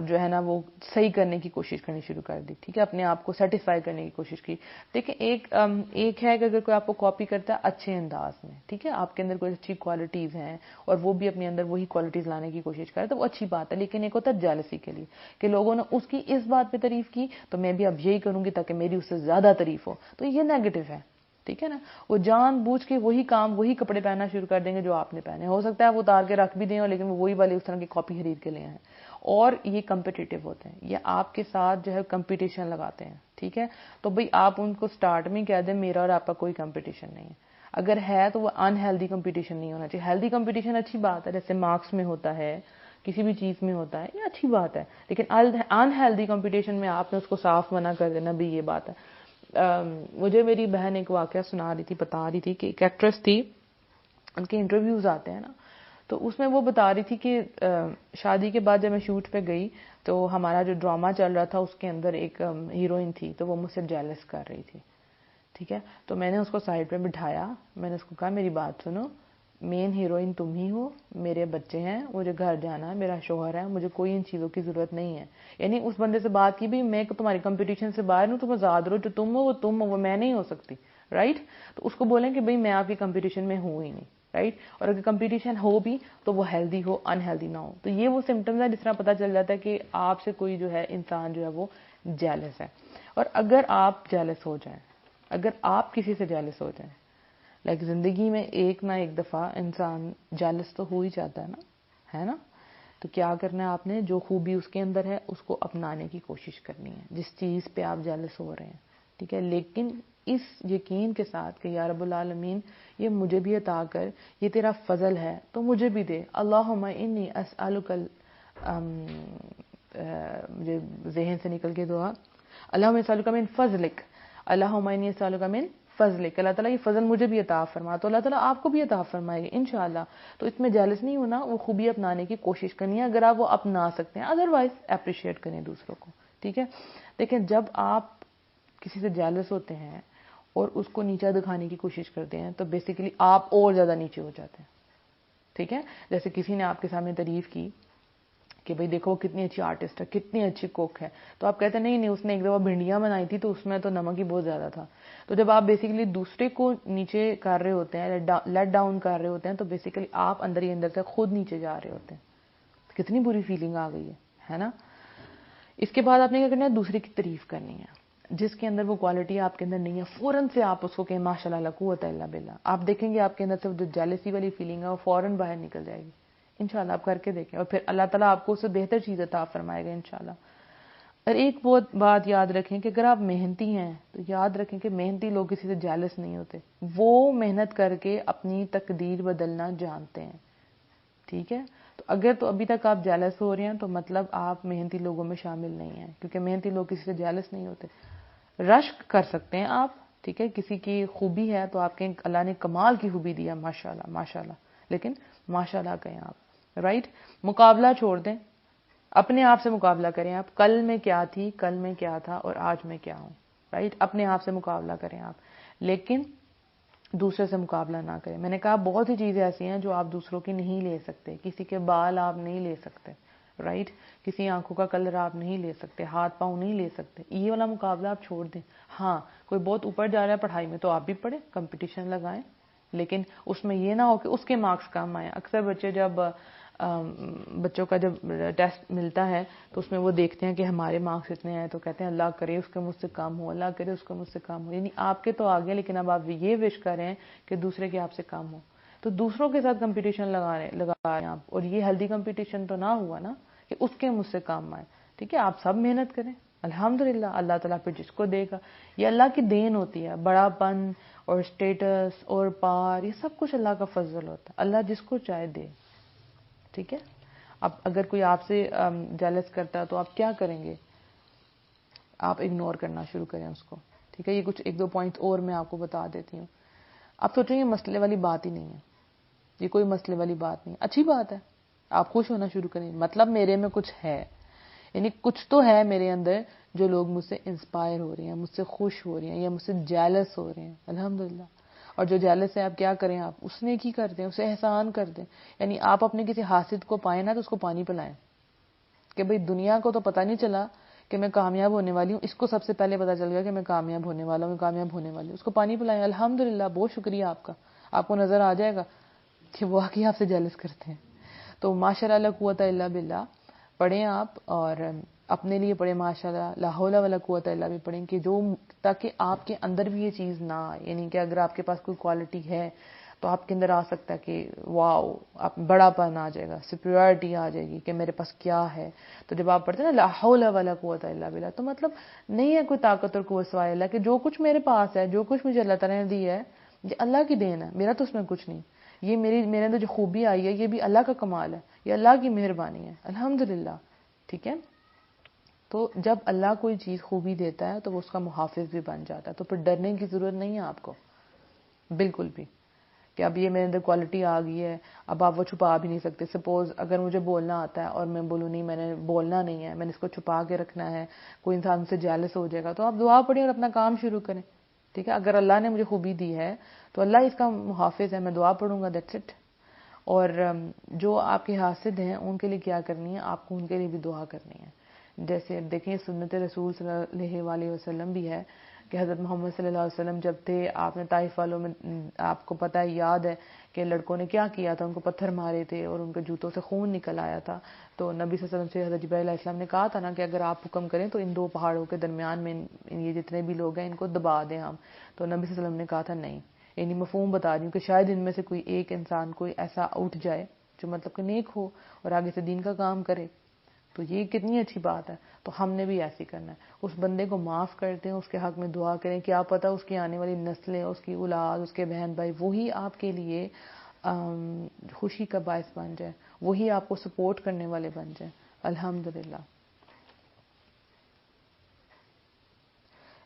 جو ہے نا وہ صحیح کرنے کی کوشش کرنی شروع کر دی. ٹھیک ہے. اپنے آپ کو سیٹسفائی کرنے کی کوشش کی. دیکھیں ایک ہے کہ اگر کوئی آپ کو کاپی کرتا ہے اچھے انداز میں، ٹھیک ہے، آپ کے اندر کوئی اچھی کوالٹیز ہیں اور وہ بھی اپنے اندر وہی کوالٹیز لانے کی کوشش کرے تو وہ اچھی بات ہے. لیکن ایک ہوتا ہے جیلسی کے لیے کہ لوگوں نے اس کی اس بات پہ تعریف کی تو میں بھی اب یہی کروں گی تاکہ میری اس سے زیادہ تعریف ہو. تو یہ نیگیٹو ہے. ٹھیک ہے نا. وہ جان بوجھ کے وہی کام وہی کپڑے پہننا شروع کر دیں گے جو آپ نے پہنے. ہو سکتا ہے وہ اتار کے رکھ بھی دیں لیکن وہ وہی والے اس طرح کی کاپی خرید کے لے ہیں. اور یہ کمپٹیٹیو ہوتے ہیں، یہ آپ کے ساتھ جو ہے کمپٹیشن لگاتے ہیں. ٹھیک ہے. تو بھئی آپ ان کو سٹارٹ میں کہہ دیں میرا اور آپ کا کوئی کمپٹیشن نہیں ہے. اگر ہے تو وہ انہیلدی کمپٹیشن نہیں ہونا چاہیے. ہیلدی کمپٹیشن اچھی بات ہے، جیسے مارکس میں ہوتا ہے، کسی بھی چیز میں ہوتا ہے، یہ اچھی بات ہے. لیکن انہیلدی کمپٹیشن میں آپ نے اس کو صاف منع کر دینا بھی یہ بات ہے. مجھے میری بہن ایک واقعہ سنا رہی تھی، بتا رہی تھی کہ ایک ایکٹریس تھی، ان کے انٹرویوز آتے ہیں نا، تو اس میں وہ بتا رہی تھی کہ شادی کے بعد جب میں شوٹ پہ گئی تو ہمارا جو ڈرامہ چل رہا تھا اس کے اندر ایک ہیروئن تھی تو وہ مجھ سے جیلس کر رہی تھی. ٹھیک ہے. تو میں نے اس کو سائڈ پہ بٹھایا، میں نے اس کو کہا میری بات سنو، مین ہیروئن تم ہی ہو، میرے بچے ہیں، مجھے گھر جانا ہے، میرا شوہر ہے، مجھے کوئی ان چیزوں کی ضرورت نہیں ہے. یعنی اس بندے سے بات کی بھی میں تمہاری کمپٹیشن سے باہر ہوں، تم آزاد رہو، جو تم ہو وہ تم ہو، وہ میں نہیں ہو سکتی. رائٹ. تو اس کو بولیں کہ بھئی میں آپ کی کمپٹیشن میں ہوں ہی نہیں. رائٹ. اور اگر کمپٹیشن ہو بھی تو وہ ہیلدی ہو، انہیلدی نہ ہو. تو یہ وہ سمٹمز ہیں جس طرح پتہ چل جاتا ہے کہ آپ سے کوئی جو ہے انسان جو ہے وہ جیلس ہے. اور اگر آپ جیلس ہو جائیں، اگر آپ کسی سے جیلس ہو جائیں، لائک زندگی میں ایک نہ ایک دفعہ انسان جیلس تو ہو ہی جاتا ہے نا، ہے نا. تو کیا کرنا ہے آپ نے، جو خوبی اس کے اندر ہے اس کو اپنانے کی کوشش کرنی ہے جس چیز پہ آپ جیلس ہو رہے ہیں. ٹھیک ہے. لیکن اس یقین کے ساتھ کہ یا رب العالمین یہ مجھے بھی عطا کر، یہ تیرا فضل ہے تو مجھے بھی دے. اللہم انی اسألک مجھے ذہن سے نکل کے دعا، اللہم اسألک من فضلک، اللہم انی اسألک من فضلک، اللہ تعالیٰ یہ فضل مجھے بھی عطا فرما تو اللہ تعالیٰ آپ کو بھی عطا فرمائے گا انشاءاللہ. تو اس میں جیلس نہیں ہونا، وہ خوبی اپنانے کی کوشش کرنی ہے اگر آپ وہ اپنا سکتے ہیں، ادروائز اپریشیٹ کریں دوسروں کو. ٹھیک ہے. لیکن جب آپ کسی سے جیلس ہوتے ہیں اور اس کو نیچا دکھانے کی کوشش کرتے ہیں تو بیسیکلی آپ اور زیادہ نیچے ہو جاتے ہیں. ٹھیک ہے. جیسے کسی نے آپ کے سامنے تعریف کی کہ بھئی دیکھو کتنی اچھی آرٹسٹ ہے، کتنی اچھی کوک ہے، تو آپ کہتے ہیں نہیں اس نے ایک دفعہ بھنڈیاں بنائی تھی تو اس میں تو نمک ہی بہت زیادہ تھا. تو جب آپ بیسیکلی دوسرے کو نیچے کر رہے ہوتے ہیں، لیٹ ڈاؤن کر رہے ہوتے ہیں، تو بیسیکلی آپ اندر ہی اندر سے خود نیچے جا رہے ہوتے ہیں. کتنی بری فیلنگ آ گئی ہے نا. اس کے بعد آپ نے کیا کرنا ہے، دوسرے کی تعریف کرنی ہے. جس کے اندر وہ کوالٹی آپ کے اندر نہیں ہے فوراً سے آپ اس کو کہیں ماشاءاللہ لا قوت الا باللہ. آپ دیکھیں گے آپ کے اندر سے جو جیلسی والی فیلنگ ہے وہ فوراً باہر نکل جائے گی. انشاءاللہ آپ کر کے دیکھیں اور پھر اللہ تعالیٰ آپ کو اس سے بہتر چیز عطا فرمائے گا انشاءاللہ. اور ایک بات یاد رکھیں کہ اگر آپ محنتی ہیں تو یاد رکھیں کہ محنتی لوگ کسی سے جیلس نہیں ہوتے، وہ محنت کر کے اپنی تقدیر بدلنا جانتے ہیں. ٹھیک ہے. تو اگر تو ابھی تک آپ جیلس ہو رہے ہیں تو مطلب آپ محنتی لوگوں میں شامل نہیں ہیں، کیونکہ محنتی لوگ کسی سے جیلس نہیں ہوتے. رشک کر سکتے ہیں آپ، ٹھیک ہے, کسی کی خوبی ہے تو آپ کے اللہ نے کمال کی خوبی دیا, ماشاءاللہ ماشاءاللہ, لیکن ماشاءاللہ کہیں آپ, رائٹ. مقابلہ چھوڑ دیں, اپنے آپ سے مقابلہ کریں آپ, کل میں کیا تھی, کل میں کیا تھا, اور آج میں کیا ہوں, رائٹ. اپنے آپ سے مقابلہ کریں آپ, لیکن دوسرے سے مقابلہ نہ کریں. میں نے کہا بہت سی چیزیں ایسی ہیں جو آپ دوسروں کی نہیں لے سکتے, کسی کے بال آپ نہیں لے سکتے, رائٹ, کسی آنکھوں کا کلر آپ نہیں لے سکتے, ہاتھ پاؤں نہیں لے سکتے, یہ والا مقابلہ آپ چھوڑ دیں. ہاں کوئی بہت اوپر جا رہا ہے پڑھائی میں تو آپ بھی پڑھیں, کمپٹیشن لگائیں, لیکن اس میں یہ نہ ہو کہ اس کے مارکس کم آئیں. اکثر بچے جب بچوں کا جب ٹیسٹ ملتا ہے تو اس میں وہ دیکھتے ہیں کہ ہمارے مارکس اتنے ہیں تو کہتے ہیں اللہ کرے اس کے مجھ سے کم ہو, اللہ کرے اس کا مجھ سے کم ہو. یعنی آپ کے تو آگے, لیکن اب آپ یہ وش کریں کہ دوسرے کے آپ سے کم ہو, تو دوسروں کے ساتھ کمپٹیشن لگا رہے ہیں آپ, اور یہ ہیلدی کمپٹیشن تو نہ ہوا نا کہ اس کے مجھ سے کم آئے. ٹھیک ہے, آپ سب محنت کریں, الحمدللہ اللہ تعالیٰ پھر جس کو دے گا. یہ اللہ کی دین ہوتی ہے, بڑا پن اور اسٹیٹس اور پار, یہ سب کچھ اللہ کا فضل ہوتا ہے, اللہ جس کو چاہے دے. ٹھیک ہے, اب اگر کوئی آپ سے جیلس کرتا ہے تو آپ کیا کریں گے؟ آپ اگنور کرنا شروع کریں اس کو. ٹھیک ہے, یہ کچھ ایک دو پوائنٹس اور میں آپ کو بتا دیتی ہوں. آپ سوچیں یہ مسئلے والی بات ہی نہیں ہے, یہ کوئی مسئلے والی بات نہیں, اچھی بات ہے, آپ خوش ہونا شروع کریں. مطلب میرے میں کچھ ہے, یعنی کچھ تو ہے میرے اندر جو لوگ مجھ سے انسپائر ہو رہے ہیں, مجھ سے خوش ہو رہے ہیں, یا مجھ سے جیلس ہو رہے ہیں, الحمدللہ. اور جو جیلس ہے آپ کیا کریں, آپ اس نے کی کر دیں, اسے احسان کر دیں. یعنی آپ اپنے کسی حاسد کو پائیں نا تو اس کو پانی پلائیں کہ بھئی دنیا کو تو پتہ نہیں چلا کہ میں کامیاب ہونے والی ہوں, اس کو سب سے پہلے پتہ چل گیا کہ میں کامیاب ہونے والا ہوں, میں کامیاب ہونے والی ہوں. اس کو پانی پلائیں, الحمدللہ, بہت شکریہ آپ کا. آپ کو نظر آ جائے گا کہ وہ واقعی آپ سے جیلس کرتے ہیں. تو ماشاءاللہ لا قوت الا باللہ پڑھیں آپ, اور اپنے لیے پڑھیں ماشاءاللہ لا حول ولا قوت الا باللہ پڑھیں, کہ جو تاکہ آپ کے اندر بھی یہ چیز نہ آئے. یعنی کہ اگر آپ کے پاس کوئی کوالٹی ہے تو آپ کے اندر آ سکتا ہے کہ واو, آپ بڑا پن آ جائے گا, سپیریورٹی آ جائے گی کہ میرے پاس کیا ہے. تو جب آپ پڑھتے ہیں نا لا حول ولا قوت الا باللہ, تو مطلب نہیں ہے کوئی طاقت اور قوت سوائے اللہ, کہ جو کچھ میرے پاس ہے, جو کچھ مجھے اللہ تعالیٰ نے دی ہے, یہ اللہ کی دین ہے, میرا تو اس میں کچھ نہیں. یہ میرے اندر جو خوبی آئی ہے یہ بھی اللہ کا کمال ہے, یہ اللہ کی مہربانی ہے, الحمدللہ. ٹھیک ہے, تو جب اللہ کوئی چیز خوبی دیتا ہے تو وہ اس کا محافظ بھی بن جاتا ہے. تو پھر ڈرنے کی ضرورت نہیں ہے آپ کو بالکل بھی, کہ اب یہ میرے اندر کوالٹی آ گئی ہے, اب آپ وہ چھپا بھی نہیں سکتے. سپوز اگر مجھے بولنا آتا ہے اور میں بولوں نہیں, میں نے بولنا نہیں ہے, میں نے اس کو چھپا کے رکھنا ہے, کوئی انسان مجھ سے جیلس ہو جائے گا, تو آپ دعا پڑھیں اور اپنا کام شروع کریں. ٹھیک ہے, اگر اللہ نے مجھے خوبی دی ہے تو اللہ اس کا محافظ ہے, میں دعا پڑھوں گا, دیٹس اٹ. اور جو آپ کے حاسد ہیں ان کے لیے کیا کرنی ہے, آپ کو ان کے لیے بھی دعا کرنی ہے. جیسے دیکھیں سنت رسول صلی اللہ علیہ وسلم بھی ہے کہ حضرت محمد صلی اللہ علیہ وسلم جب تھے, آپ نے طائف والوں میں, آپ کو پتہ ہے, یاد ہے کہ لڑکوں نے کیا کیا تھا, ان کو پتھر مارے تھے اور ان کے جوتوں سے خون نکل آیا تھا. تو نبی صلی اللہ علیہ وسلم سے حضرت جبرائیل علیہ السلام نے کہا تھا نا کہ اگر آپ حکم کریں تو ان دو پہاڑوں کے درمیان میں یہ جتنے بھی لوگ ہیں ان کو دبا دیں ہم. تو نبی صلی اللہ علیہ وسلم نے کہا تھا نہیں, یعنی مفہوم بتا رہی ہوں کہ شاید ان میں سے کوئی ایک انسان کوئی ایسا اٹھ جائے جو مطلب کہ نیک ہو اور آگے سے دین کا کام کرے, تو یہ کتنی اچھی بات ہے. تو ہم نے بھی ایسی کرنا ہے, اس بندے کو معاف کر دیں, اس کے حق میں دعا کریں, کیا پتہ اس کی آنے والی نسلیں, اس کی اولاد, اس کے بہن بھائی, وہی آپ کے لیے خوشی کا باعث بن جائے, وہی آپ کو سپورٹ کرنے والے بن جائیں. الحمدللہ.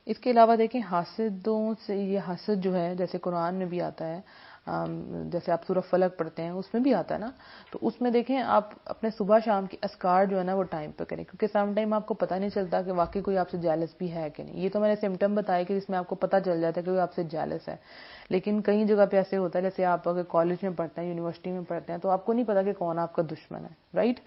اس کے علاوہ دیکھیں حاسدوں سے, یہ حسد جو ہے جیسے قرآن میں بھی آتا ہے, جیسے آپ سورہ فلق پڑھتے ہیں اس میں بھی آتا ہے نا, تو اس میں دیکھیں آپ اپنے صبح شام کی اذکار جو ہے نا وہ ٹائم پہ کریں, کیونکہ سم ٹائم آپ کو پتہ نہیں چلتا کہ واقعی کوئی آپ سے جیلس بھی ہے کہ نہیں. یہ تو میں نے سمٹم بتایا کہ جس میں آپ کو پتہ چل جاتا ہے کہ کوئی آپ سے جیلس ہے, لیکن کئی جگہ پہ ایسے ہوتا ہے, جیسے آپ اگر کالج میں پڑھتے ہیں, یونیورسٹی میں پڑھتے ہیں, تو آپ کو نہیں پتا کہ کون آپ کا دشمن ہے, رائٹ.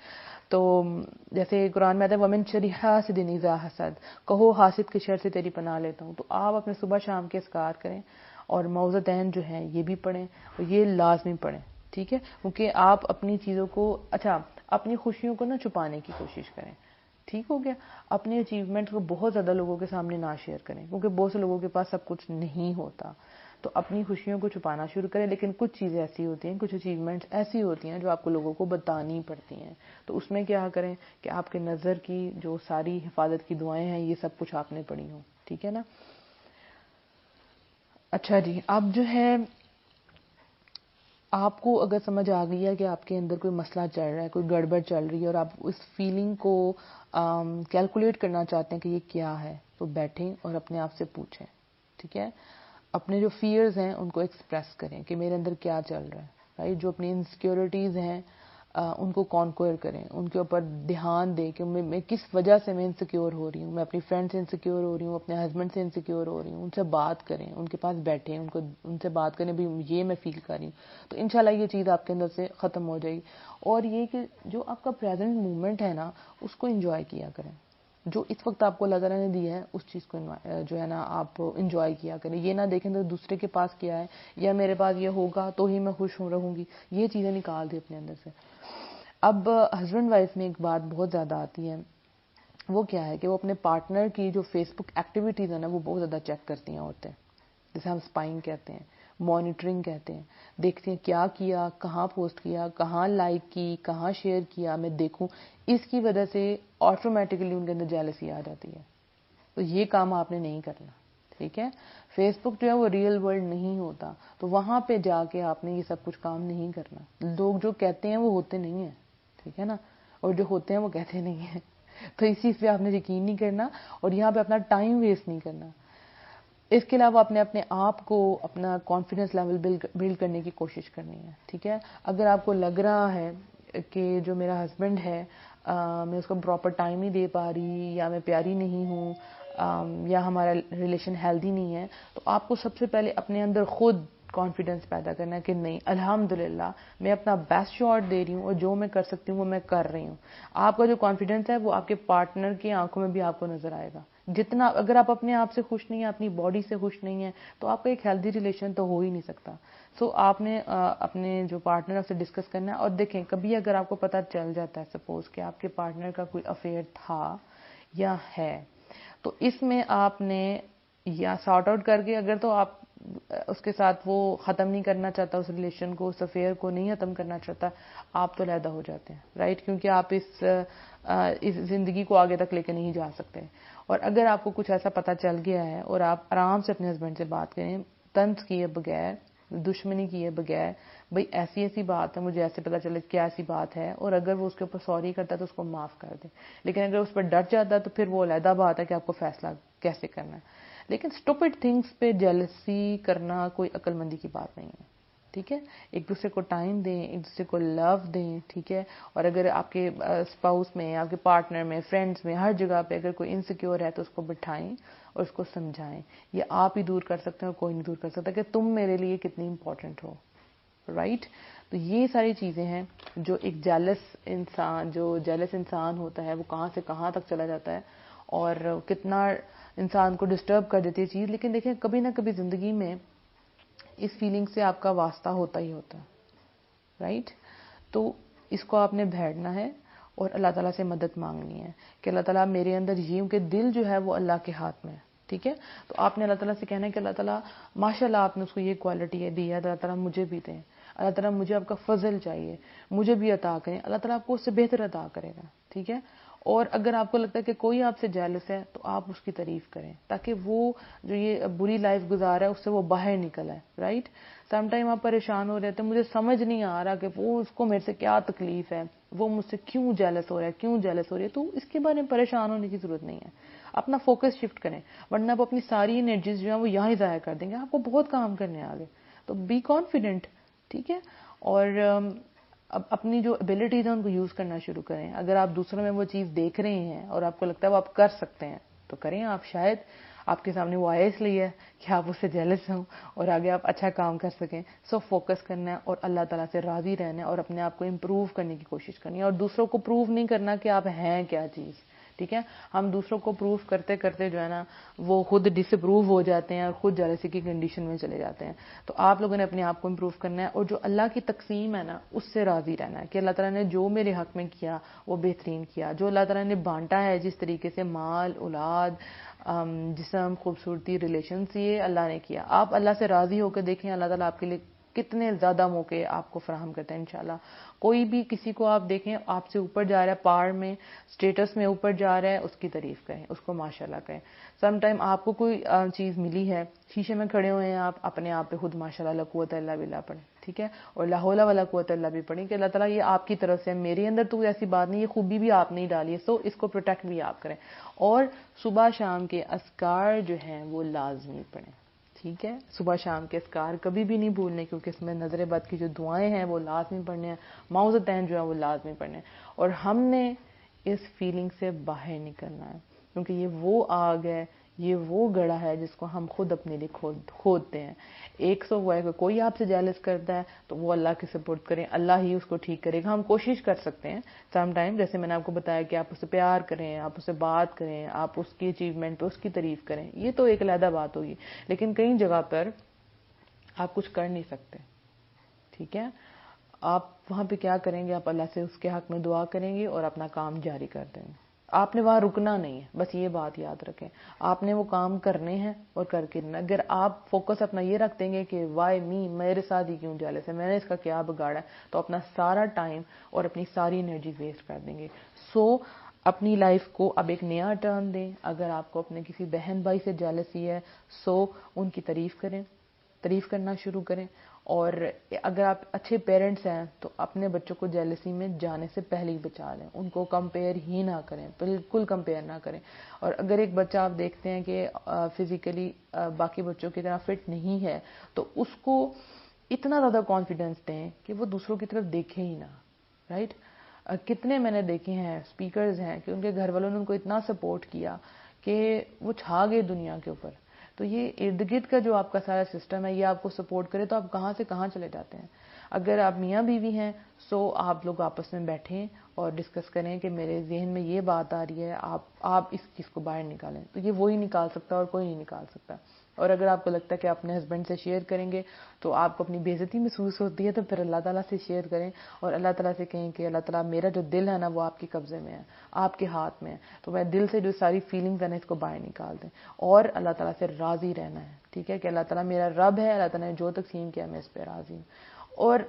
تو جیسے قرآن میں آتا ہے ومن شر حاسد اذا حسد, کہو حاسد کے شر سے تیری پناہ لیتا ہوں. تو آپ اپنے صبح شام کے اذکار کریں, اور موعظتین جو ہیں یہ بھی پڑھیں, اور یہ لازمی پڑھیں. ٹھیک ہے, کیونکہ آپ اپنی چیزوں کو, اچھا اپنی خوشیوں کو نہ چھپانے کی کوشش کریں. ٹھیک ہو گیا, اپنی اچیومنٹ کو بہت زیادہ لوگوں کے سامنے نہ شیئر کریں, کیونکہ بہت سے لوگوں کے پاس سب کچھ نہیں ہوتا. تو اپنی خوشیوں کو چھپانا شروع کریں, لیکن کچھ چیزیں ایسی ہوتی ہیں, کچھ اچیومنٹس ایسی ہوتی ہیں جو آپ کو لوگوں کو بتانی پڑتی ہیں. تو اس میں کیا کریں کہ آپ کے نظر کی جو ساری حفاظت کی دعائیں ہیں یہ سب کچھ آپ نے پڑھی ہوں. ٹھیک ہے نا. اچھا جی, اب جو ہے آپ کو اگر سمجھ آ گئی ہے کہ آپ کے اندر کوئی مسئلہ چل رہا ہے, کوئی گڑبڑ چل رہی ہے, اور آپ اس فیلنگ کو کیلکولیٹ کرنا چاہتے ہیں کہ یہ کیا ہے, تو بیٹھیں اور اپنے آپ سے پوچھیں. ٹھیک ہے. اپنے جو فیئرز ہیں ان کو ایکسپریس کریں کہ میرے اندر کیا چل رہا ہے، رائٹ. جو اپنی انسیکیورٹیز ہیں ان کو کانکوئر کریں، ان کے اوپر دھیان دیں کہ میں کس وجہ سے میں انسیکیور ہو رہی ہوں. میں اپنی فرینڈ سے انسیکیور ہو رہی ہوں، اپنے ہسبینڈ سے انسیکیور ہو رہی ہوں. ان سے بات کریں، ان کے پاس بیٹھیں، ان سے بات کریں بھی یہ میں فیل کر رہی ہوں. تو انشاءاللہ یہ چیز آپ کے اندر سے ختم ہو جائے گی. اور یہ کہ جو آپ کا پریزنٹ مومنٹ ہے نا اس کو انجوائے کیا کریں. جو اس وقت آپ کو اللہ تعالیٰ نے دیا ہے اس چیز کو جو ہے نا آپ انجوائے کیا کریں. یہ نہ دیکھیں تو دوسرے کے پاس کیا ہے یا میرے پاس یہ ہوگا تو ہی میں خوش رہوں گی. یہ چیزیں نکال دیں اپنے اندر سے. اب ہسبینڈ وائف میں ایک بات بہت زیادہ آتی ہے، وہ کیا ہے کہ وہ اپنے پارٹنر کی جو فیس بک ایکٹیویٹیز ہیں نا وہ بہت زیادہ چیک کرتی ہیں عورتیں، جسے ہم اسپائنگ کہتے ہیں، مانیٹرنگ کہتے ہیں. دیکھتے ہیں کیا کیا، کہاں پوسٹ کیا، کہاں لائک کی، کہاں شیئر کیا، میں دیکھوں. اس کی وجہ سے آٹومیٹکلی ان کے اندر جیلسی آ جاتی ہے. تو یہ کام آپ نے نہیں کرنا، ٹھیک ہے. فیس بک جو ہے وہ ریئل ورلڈ نہیں ہوتا، تو وہاں پہ جا کے آپ نے یہ سب کچھ کام نہیں کرنا. لوگ جو کہتے ہیں وہ ہوتے نہیں ہیں، ٹھیک ہے نا، اور جو ہوتے ہیں وہ کہتے نہیں ہیں. تو اس چیز پہ آپ نے یقین نہیں کرنا اور یہاں پہ اپنا ٹائم ویسٹ نہیں کرنا. اس کے علاوہ آپ نے اپنے آپ کو اپنا کانفیڈنس لیول بلڈ کرنے کی کوشش کرنی ہے، ٹھیک ہے. اگر آپ کو لگ رہا ہے کہ جو میرا ہسبینڈ ہے میں اس کو پراپر ٹائم نہیں دے پا رہی، یا میں پیاری نہیں ہوں، یا ہمارا ریلیشن ہیلدی نہیں ہے، تو آپ کو سب سے پہلے اپنے اندر خود کانفیڈنس پیدا کرنا ہے کہ نہیں، الحمدللہ میں اپنا بیسٹ شاٹ دے رہی ہوں اور جو میں کر سکتی ہوں وہ میں کر رہی ہوں. آپ کا جو کانفیڈنس ہے وہ آپ کے پارٹنر کی آنکھوں میں بھی آپ کو نظر آئے گا. جتنا اگر آپ اپنے آپ سے خوش نہیں ہیں، اپنی باڈی سے خوش نہیں ہیں، تو آپ کا ایک ہیلدی ریلیشن تو ہو ہی نہیں سکتا. سو آپ نے اپنے جو پارٹنر سے ڈسکس کرنا ہے. اور دیکھیں کبھی اگر آپ کو پتہ چل جاتا ہے سپوز کہ آپ کے پارٹنر کا کوئی افیئر تھا یا ہے، تو اس میں آپ نے یا سارٹ آؤٹ کر کے، اگر تو آپ اس کے ساتھ وہ ختم نہیں کرنا چاہتا، اس ریلیشن کو، اس افیئر کو نہیں ختم کرنا چاہتا، آپ تو علیحدہ ہو جاتے ہیں، رائٹ. کیونکہ آپ اس زندگی کو آگے تک لے کے نہیں جا سکتے. اور اگر آپ کو کچھ ایسا پتہ چل گیا ہے اور آپ آرام سے اپنے ہسبینڈ سے بات کریں، طنز کیے بغیر، دشمنی کیے بغیر، بھئی ایسی ایسی بات ہے، مجھے ایسے پتہ چلے کیا ایسی بات ہے، اور اگر وہ اس کے اوپر سوری کرتا ہے تو اس کو معاف کر دیں. لیکن اگر اس پر ڈٹ جاتا ہے تو پھر وہ علیحدہ بات ہے کہ آپ کو فیصلہ کیسے کرنا ہے. لیکن اسٹوپڈ تھنگس پہ جیلسی کرنا کوئی عقل مندی کی بات نہیں ہے، ٹھیک ہے. ایک دوسرے کو ٹائم دیں، ایک دوسرے کو لو دیں، ٹھیک ہے. اور اگر آپ کے اسپاؤس میں، آپ کے پارٹنر میں، فرینڈز میں، ہر جگہ پہ اگر کوئی انسیکیور ہے تو اس کو بٹھائیں اور اس کو سمجھائیں. یہ آپ ہی دور کر سکتے ہیں اور کوئی نہیں دور کر سکتا کہ تم میرے لیے کتنی امپورٹنٹ ہو، رائٹ. تو یہ ساری چیزیں ہیں جو ایک جیلس انسان ہوتا ہے وہ کہاں سے کہاں تک چلا جاتا ہے اور کتنا انسان کو ڈسٹرب کر دیتی ہے چیز. لیکن دیکھیں کبھی نہ کبھی زندگی میں اس فیلنگ سے آپ کا واسطہ ہوتا ہی ہوتا ہے، رائٹ. تو اس کو آپ نے بھیڑنا ہے اور اللہ تعالیٰ سے مدد مانگنی ہے کہ اللہ تعالیٰ میرے اندر یہ، کہ دل جو ہے وہ اللہ کے ہاتھ میں ہے، ٹھیک ہے. تو آپ نے اللہ تعالیٰ سے کہنا ہے کہ اللہ تعالیٰ ماشاء اللہ آپ نے اس کو یہ کوالٹی دی ہے، اللہ تعالیٰ مجھے بھی دیں. اللہ تعالیٰ مجھے آپ کا فضل چاہیے، مجھے بھی عطا کریں. اللہ تعالیٰ آپ کو اس سے بہتر عطا کرے گا، ٹھیک ہے. اور اگر آپ کو لگتا ہے کہ کوئی آپ سے جیلس ہے تو آپ اس کی تعریف کریں تاکہ وہ جو یہ بری لائف گزارا ہے اس سے وہ باہر نکل آئے، رائٹ. سم ٹائم آپ پریشان ہو رہے تھے، مجھے سمجھ نہیں آ رہا کہ وہ اس کو میرے سے کیا تکلیف ہے، وہ مجھ سے کیوں جیلس ہو رہا ہے، کیوں جیلس ہو رہی ہے. تو اس کے بارے میں پریشان ہونے کی ضرورت نہیں ہے. اپنا فوکس شفٹ کریں، ورنہ آپ اپنی ساری انرجیز جو ہیں وہ یہاں ہی ضائع کر دیں گے. آپ کو بہت کام کرنے آگے. تو بی کانفیڈنٹ، ٹھیک ہے. اور اب اپنی جو ابیلٹیز ہیں ان کو یوز کرنا شروع کریں. اگر آپ دوسروں میں وہ چیز دیکھ رہے ہیں اور آپ کو لگتا ہے وہ آپ کر سکتے ہیں تو کریں. آپ شاید آپ کے سامنے وہ آئے اس لیے کہ آپ اس سے جیلس ہوں اور آگے آپ اچھا کام کر سکیں. سو فوکس کرنا ہے اور اللہ تعالیٰ سے راضی رہنا ہے اور اپنے آپ کو امپروو کرنے کی کوشش کرنی ہے. اور دوسروں کو پروو نہیں کرنا کہ آپ ہیں کیا چیز، ٹھیک ہے. ہم دوسروں کو پروف کرتے کرتے جو ہے نا وہ خود ڈس اپروو ہو جاتے ہیں اور خود جیلسی کی کنڈیشن میں چلے جاتے ہیں. تو آپ لوگوں نے اپنے آپ کو امپروو کرنا ہے اور جو اللہ کی تقسیم ہے نا اس سے راضی رہنا ہے کہ اللہ تعالیٰ نے جو میرے حق میں کیا وہ بہترین کیا. جو اللہ تعالیٰ نے بانٹا ہے جس طریقے سے مال، اولاد، جسم، خوبصورتی، ریلیشنز، یہ اللہ نے کیا. آپ اللہ سے راضی ہو کے دیکھیں اللہ تعالیٰ آپ کے لیے کتنے زیادہ موقع آپ کو فراہم کرتے ہیں انشاءاللہ. کوئی بھی کسی کو آپ دیکھیں آپ سے اوپر جا رہا ہے، پار میں، سٹیٹس میں اوپر جا رہا ہے، اس کی تعریف کریں، اس کو ماشاءاللہ کہیں. سم ٹائم آپ کو کوئی چیز ملی ہے، شیشے میں کھڑے ہوئے ہیں آپ، اپنے آپ پہ خود ماشاءاللہ لا قوت الا باللہ پڑھیں، ٹھیک ہے. اور لا حول ولا قوت الا باللہ پڑھیں کہ اللہ تعالیٰ یہ آپ کی طرف سے، میرے اندر تو ایسی بات نہیں، یہ خوبی بھی آپ نہیں ڈالی ہے، سو اس کو پروٹیکٹ بھی آپ کریں. اور صبح شام کے اذکار جو ہیں وہ لازمی پڑھیں. ٹھیک ہے. صبح شام کے اذکار کبھی بھی نہیں بھولنے, کیونکہ اس میں نظر بد کی جو دعائیں ہیں وہ لازمی پڑھنے ہیں, معوذتین جو ہے وہ لازمی پڑھنے ہیں, اور ہم نے اس فیلنگ سے باہر نکلنا ہے, کیونکہ یہ وہ آگ ہے, یہ وہ گڑھا ہے جس کو ہم خود اپنے لیے کھودتے ہیں. ایک سو وہ ہے کہ کوئی آپ سے جیلس کرتا ہے تو وہ اللہ کے سپورٹ کریں, اللہ ہی اس کو ٹھیک کرے گا. ہم کوشش کر سکتے ہیں سم ٹائم, جیسے میں نے آپ کو بتایا کہ آپ اسے پیار کریں, آپ اسے بات کریں, آپ اس کی اچیومنٹ پہ اس کی تعریف کریں, یہ تو ایک علیحدہ بات ہوگی. لیکن کئی جگہ پر آپ کچھ کر نہیں سکتے. ٹھیک ہے, آپ وہاں پہ کیا کریں گے, آپ اللہ سے اس کے حق میں دعا کریں گے اور اپنا کام جاری کر دیں گے. آپ نے وہاں رکنا نہیں ہے, بس یہ بات یاد رکھیں, آپ نے وہ کام کرنے ہیں اور کر کے. اگر آپ فوکس اپنا یہ رکھ دیں گے کہ وائی می, میرے ساتھ ہی کیوں جیلس ہے, میں نے اس کا کیا بگاڑا ہے, تو اپنا سارا ٹائم اور اپنی ساری انرجی ویسٹ کر دیں گے. سو اپنی لائف کو اب ایک نیا ٹرن دیں. اگر آپ کو اپنے کسی بہن بھائی سے جیلسی ہے, سو ان کی تعریف کریں, تعریف کرنا شروع کریں. اور اگر آپ اچھے پیرنٹس ہیں تو اپنے بچوں کو جیلسی میں جانے سے پہلے ہی بچا لیں, ان کو کمپیئر ہی نہ کریں, بالکل کمپیئر نہ کریں. اور اگر ایک بچہ آپ دیکھتے ہیں کہ فزیکلی باقی بچوں کی طرح فٹ نہیں ہے, تو اس کو اتنا زیادہ کانفیڈنس دیں کہ وہ دوسروں کی طرف دیکھے ہی نہ. رائٹ, کتنے میں نے دیکھے ہیں اسپیکرز ہیں کہ ان کے گھر والوں نے ان کو اتنا سپورٹ کیا کہ وہ چھا گئے دنیا کے اوپر. تو یہ ارد گرد کا جو آپ کا سارا سسٹم ہے یہ آپ کو سپورٹ کرے تو آپ کہاں سے کہاں چلے جاتے ہیں. اگر آپ میاں بیوی ہیں, سو آپ لوگ آپس میں بیٹھیں اور ڈسکس کریں کہ میرے ذہن میں یہ بات آ رہی ہے, آپ اس چیز کو باہر نکالیں. تو یہ وہی نکال سکتا اور کوئی نہیں نکال سکتا. اور اگر آپ کو لگتا ہے کہ اپنے ہسبینڈ سے شیئر کریں گے تو آپ کو اپنی بے عزتی محسوس ہوتی ہے, تو پھر اللہ تعالیٰ سے شیئر کریں اور اللہ تعالیٰ سے کہیں کہ اللہ تعالیٰ میرا جو دل ہے نا وہ آپ کے قبضے میں ہے, آپ کے ہاتھ میں ہے, تو میں دل سے جو ساری فیلنگز ہیں نا اس کو باہر نکال دیں اور اللہ تعالیٰ سے راضی رہنا ہے. ٹھیک ہے, کہ اللہ تعالیٰ میرا رب ہے, اللہ تعالیٰ نے جو تقسیم کیا میں اس پہ راضی ہوں. اور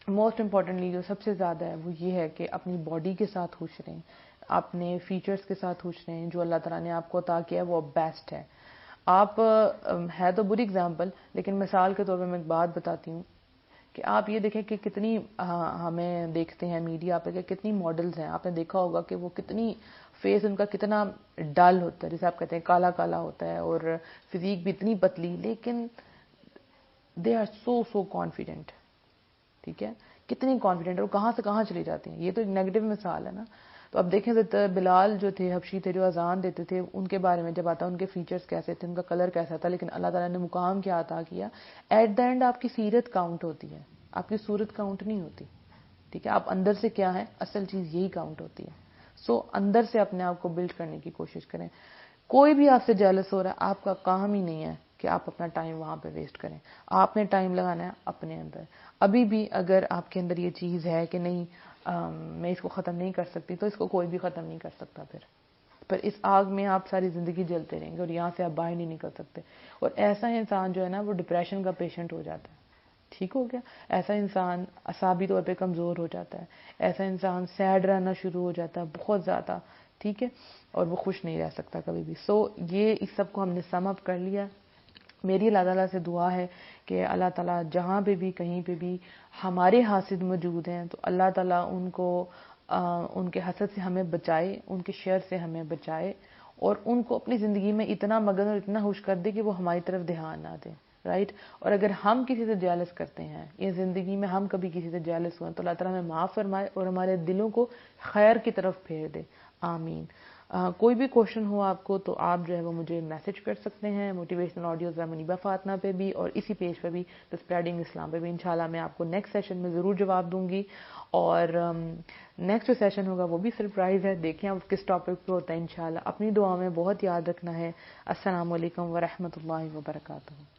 موسٹ امپورٹنٹلی جو سب سے زیادہ ہے وہ یہ ہے کہ اپنی باڈی کے ساتھ خوش رہیں, اپنے فیچرز کے ساتھ خوش رہیں. جو اللہ تعالیٰ نے آپ کو عطا کیا ہے وہ بیسٹ ہے. آپ ہے تو بری اگزامپل, لیکن مثال کے طور پہ میں ایک بات بتاتی ہوں کہ آپ یہ دیکھیں کہ کتنی ہمیں دیکھتے ہیں میڈیا پہ کہ کتنی ماڈلز ہیں. آپ نے دیکھا ہوگا کہ وہ کتنی فیس ان کا کتنا ڈل ہوتا ہے, جیسے آپ کہتے ہیں کالا کالا ہوتا ہے, اور فزیک بھی اتنی پتلی, لیکن دے آر سو کانفیڈنٹ. ٹھیک ہے, کتنی کانفیڈنٹ, اور کہاں سے کہاں چلی جاتی ہیں. یہ تو ایک نیگیٹو مثال ہے نا. تو اب دیکھیں بلال جو تھے, حبشی تھے, جو اذان دیتے تھے, ان کے بارے میں جب آتا ان کے فیچرز کیسے تھے, ان کا کلر کیسا تھا, لیکن اللہ تعالیٰ نے مقام کیا عطا کیا. ایٹ دا اینڈ آپ کی سیرت کاؤنٹ ہوتی ہے, آپ کی صورت کاؤنٹ نہیں ہوتی. ٹھیک ہے, آپ اندر سے کیا ہے, اصل چیز یہی کاؤنٹ ہوتی ہے. سو اندر سے اپنے آپ کو بلڈ کرنے کی کوشش کریں. کوئی بھی آپ سے جیلس ہو رہا ہے, آپ کا کام ہی نہیں ہے کہ آپ اپنا ٹائم وہاں پہ ویسٹ کریں. آپ نے ٹائم لگانا ہے اپنے اندر. ابھی بھی اگر آپ کے اندر یہ چیز ہے کہ نہیں میں اس کو ختم نہیں کر سکتی, تو اس کو کوئی بھی ختم نہیں کر سکتا. پھر اس آگ میں آپ ساری زندگی جلتے رہیں گے اور یہاں سے آپ باہر نہیں نکل سکتے. اور ایسا انسان جو ہے نا وہ ڈپریشن کا پیشنٹ ہو جاتا ہے. ٹھیک ہو گیا, ایسا انسان اعصابی طور پہ کمزور ہو جاتا ہے, ایسا انسان سیڈ رہنا شروع ہو جاتا ہے بہت زیادہ. ٹھیک ہے, اور وہ خوش نہیں رہ سکتا کبھی بھی. سو یہ اس سب کو ہم نے سم اپ کر لیا. میری اللہ تعالیٰ سے دعا ہے کہ اللہ تعالیٰ جہاں پہ بھی کہیں پہ بھی ہمارے حاسد موجود ہیں تو اللہ تعالیٰ ان کو ان کے حسد سے ہمیں بچائے, ان کے شر سے ہمیں بچائے, اور ان کو اپنی زندگی میں اتنا مگن اور اتنا خوش کر دے کہ وہ ہماری طرف دھیان نہ دیں. رائٹ. اور اگر ہم کسی سے جیلس کرتے ہیں یا زندگی میں ہم کبھی کسی سے جیلس ہوئے تو اللہ تعالیٰ ہمیں معاف فرمائے اور ہمارے دلوں کو خیر کی طرف پھیر دے. آمین. کوئی بھی کوشچن ہو آپ کو تو آپ جو ہے وہ مجھے میسج کر سکتے ہیں موٹیویشنل آڈیوز منیبہ فاطمہ پہ بھی, اور اسی پیج پہ بھی دا اسپریڈنگ اسلام پہ بھی. انشاءاللہ میں آپ کو نیکسٹ سیشن میں ضرور جواب دوں گی, اور نیکسٹ جو سیشن ہوگا وہ بھی سرپرائز ہے. دیکھیں آپ کس ٹاپک پہ ہوتا ہے. انشاءاللہ اپنی دعا میں بہت یاد رکھنا ہے. السلام علیکم ورحمۃ اللہ وبرکاتہ.